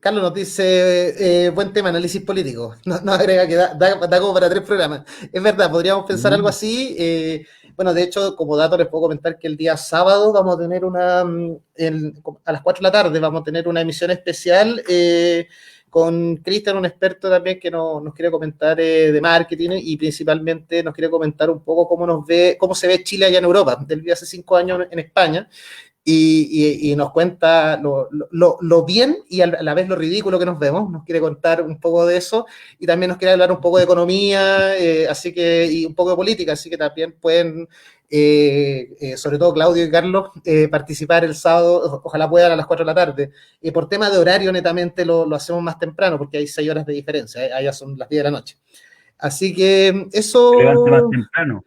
Speaker 1: Carlos nos dice, buen tema, análisis político. Nos agrega que da como para 3 programas. Es verdad, podríamos pensar algo así. Bueno, de hecho, como dato les puedo comentar que el día sábado vamos a tener a las 4 de la tarde, vamos a tener una emisión especial con Cristian, un experto también que nos quiere comentar de marketing y principalmente nos quiere comentar un poco cómo se ve Chile allá en Europa. Él vive hace 5 años en España. Y nos cuenta lo bien y a la vez lo ridículo que nos vemos. Nos quiere contar un poco de eso y también nos quiere hablar un poco de economía, y un poco de política, así que también pueden, sobre todo Claudio y Carlos, participar el sábado, ojalá puedan a las 4 de la tarde. Por tema de horario netamente lo hacemos más temprano porque hay 6 horas de diferencia, allá son las 10 de la noche. Así que eso...
Speaker 2: Levante más temprano.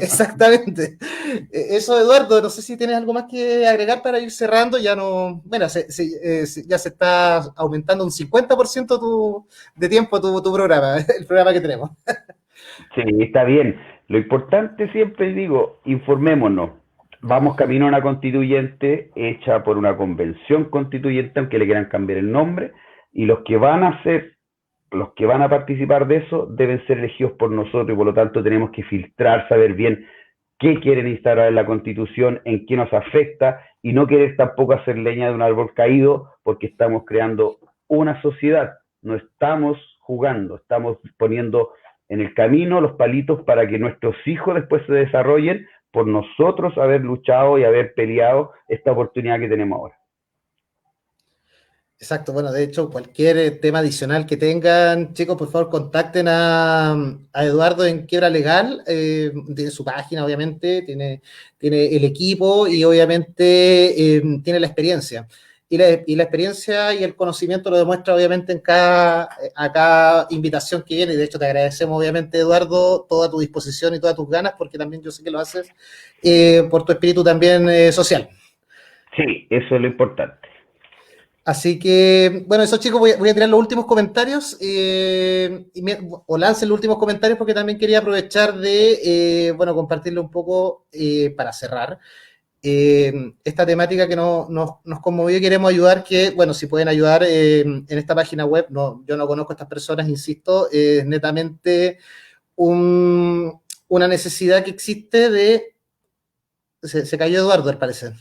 Speaker 1: Exactamente. Eso, Eduardo, no sé si tienes algo más que agregar para ir cerrando. Ya no, bueno, ya se está aumentando un 50% de tiempo tu programa, el programa que tenemos.
Speaker 2: Sí, está bien. Lo importante siempre digo, informémonos. Vamos camino a una constituyente hecha por una convención constituyente, aunque le quieran cambiar el nombre, y los que van a participar de eso deben ser elegidos por nosotros y por lo tanto tenemos que filtrar, saber bien qué quieren instaurar en la Constitución, en qué nos afecta y no querer tampoco hacer leña de un árbol caído porque estamos creando una sociedad, no estamos jugando, estamos poniendo en el camino los palitos para que nuestros hijos después se desarrollen por nosotros haber luchado y haber peleado esta oportunidad que tenemos ahora.
Speaker 1: Exacto, bueno, de hecho, cualquier tema adicional que tengan, chicos, por favor, contacten a Eduardo en Quiebra Legal, tiene su página, obviamente, tiene el equipo y obviamente tiene la experiencia. Y la experiencia y el conocimiento lo demuestra, obviamente, a cada invitación que viene. Y de hecho, te agradecemos, obviamente, Eduardo, toda tu disposición y todas tus ganas, porque también yo sé que lo haces por tu espíritu también social.
Speaker 2: Sí, eso es lo importante.
Speaker 1: Así que, bueno, eso chicos, voy a tirar los últimos comentarios o lancen los últimos comentarios porque también quería aprovechar de, bueno, compartirle un poco para cerrar esta temática que nos conmovió y queremos ayudar, que, bueno, si pueden ayudar en esta página web, no, yo no conozco a estas personas, insisto, es netamente una necesidad que existe de... Se cayó Eduardo, al parecer.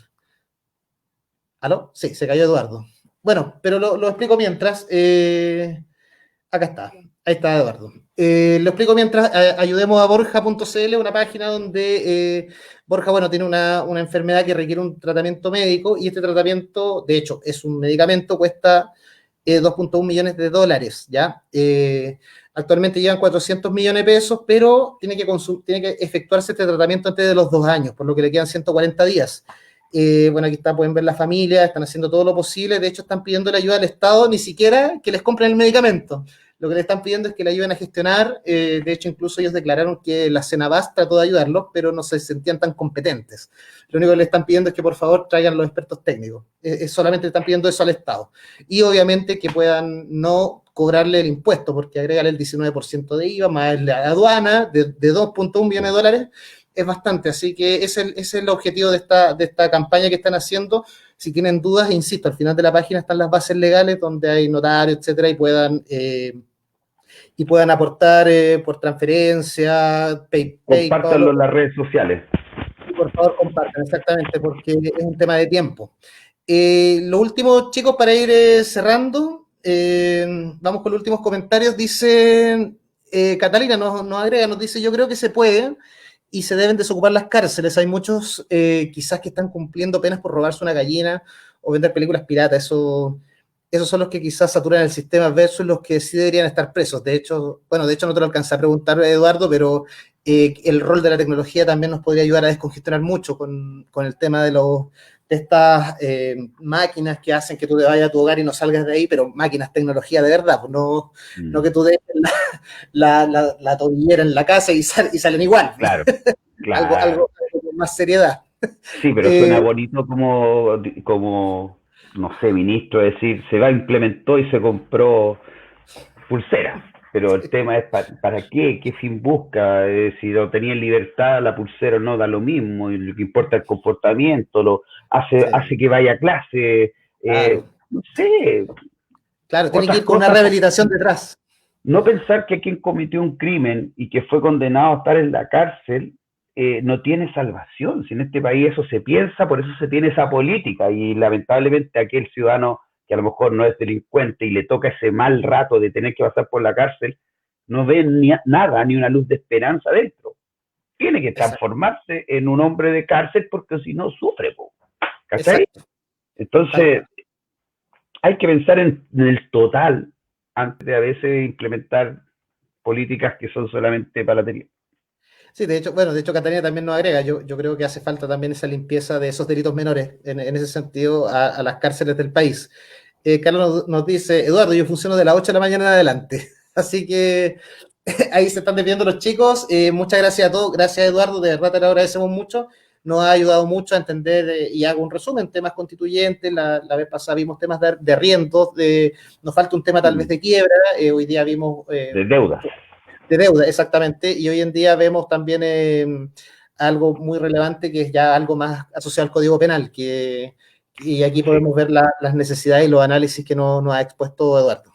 Speaker 1: ¿Aló? Sí, se cayó Eduardo. Bueno, pero lo explico mientras. Acá está. Ahí está Eduardo. Lo explico mientras. Ayudemos a Borja.cl, una página donde Borja, bueno, tiene una enfermedad que requiere un tratamiento médico y este tratamiento, de hecho, es un medicamento, cuesta 2.1 millones de dólares, ¿ya? Actualmente llevan 400 millones de pesos, pero tiene que efectuarse este tratamiento antes de los 2 años, por lo que le quedan 140 días. Bueno, aquí está, pueden ver la familia, están haciendo todo lo posible, de hecho están pidiendo la ayuda al Estado, ni siquiera que les compren el medicamento, lo que le están pidiendo es que le ayuden a gestionar, de hecho incluso ellos declararon que la Cenabás trató de ayudarlos, pero no se sentían tan competentes, lo único que le están pidiendo es que por favor traigan los expertos técnicos, solamente están pidiendo eso al Estado, y obviamente que puedan no cobrarle el impuesto, porque agregan el 19% de IVA, más la aduana de 2.1 millones de dólares, es bastante, así que ese es el objetivo de esta campaña que están haciendo. Si tienen dudas, insisto, al final de la página están las bases legales donde hay notarios, etcétera, y puedan aportar por transferencia, PayPal.
Speaker 2: Compártanlo en las redes sociales.
Speaker 1: Y por favor, compartan, exactamente, porque es un tema de tiempo. Lo último, chicos, para ir cerrando, vamos con los últimos comentarios. Dice Catalina, nos agrega, nos dice, yo creo que se puede y se deben desocupar las cárceles. Hay muchos quizás que están cumpliendo penas por robarse una gallina o vender películas piratas. Esos son los que quizás saturan el sistema versus los que sí deberían estar presos. De hecho no te lo alcancé a preguntar, Eduardo, pero el rol de la tecnología también nos podría ayudar a descongestionar mucho con el tema de estas máquinas que hacen que tú te vayas a tu hogar y no salgas de ahí, pero máquinas, tecnología de verdad, pues no que tú dejes la tobillera en la casa y salen igual.
Speaker 2: Claro, claro.
Speaker 1: algo con más seriedad.
Speaker 2: Sí, pero suena bonito como, no sé, ministro, decir, se implementó y se compró pulseras. Pero el tema es para qué fin busca, si lo tenía en libertad, la pulsera no da lo mismo, y lo que importa es el comportamiento, hace que vaya a clase,
Speaker 1: Claro.
Speaker 2: no sé.
Speaker 1: Claro, tiene que ir con una rehabilitación detrás.
Speaker 2: No pensar que quien cometió un crimen y que fue condenado a estar en la cárcel no tiene salvación. Si en este país eso se piensa, por eso se tiene esa política y lamentablemente aquel ciudadano que a lo mejor no es delincuente y le toca ese mal rato de tener que pasar por la cárcel, no ve nada, ni una luz de esperanza dentro. Tiene que transformarse en un hombre de cárcel porque si no sufre. ¿Cachai? Exacto. Entonces, hay que pensar en el total antes de a veces implementar políticas que son solamente palatería.
Speaker 1: Sí, de hecho, Catalina también nos agrega, yo creo que hace falta también esa limpieza de esos delitos menores, en ese sentido, a las cárceles del país. Carlos nos dice, Eduardo, yo funciono de las 8 de la mañana en adelante, así que ahí se están despidiendo los chicos, muchas gracias a todos, gracias Eduardo, de verdad te lo agradecemos mucho, nos ha ayudado mucho a entender, y hago un resumen, temas constituyentes, la vez pasada vimos temas de arriendos, nos falta un tema tal vez de quiebra, hoy día vimos...
Speaker 2: de deuda.
Speaker 1: De deuda, exactamente, y hoy en día vemos también algo muy relevante que es ya algo más asociado al Código Penal, y aquí podemos ver las necesidades y los análisis que nos ha expuesto Eduardo.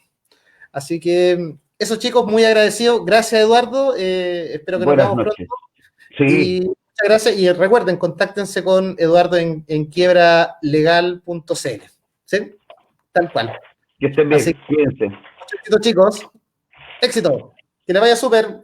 Speaker 1: Así que eso chicos, muy agradecido, gracias Eduardo, espero que
Speaker 2: Buenas
Speaker 1: nos veamos
Speaker 2: noches.
Speaker 1: Pronto.
Speaker 2: Sí.
Speaker 1: Y muchas gracias, y recuerden, contáctense con Eduardo en quiebralegal.cl, ¿sí? Tal cual.
Speaker 2: Que estén bien, cuídense.
Speaker 1: Éxito chicos, éxito, que le vaya súper.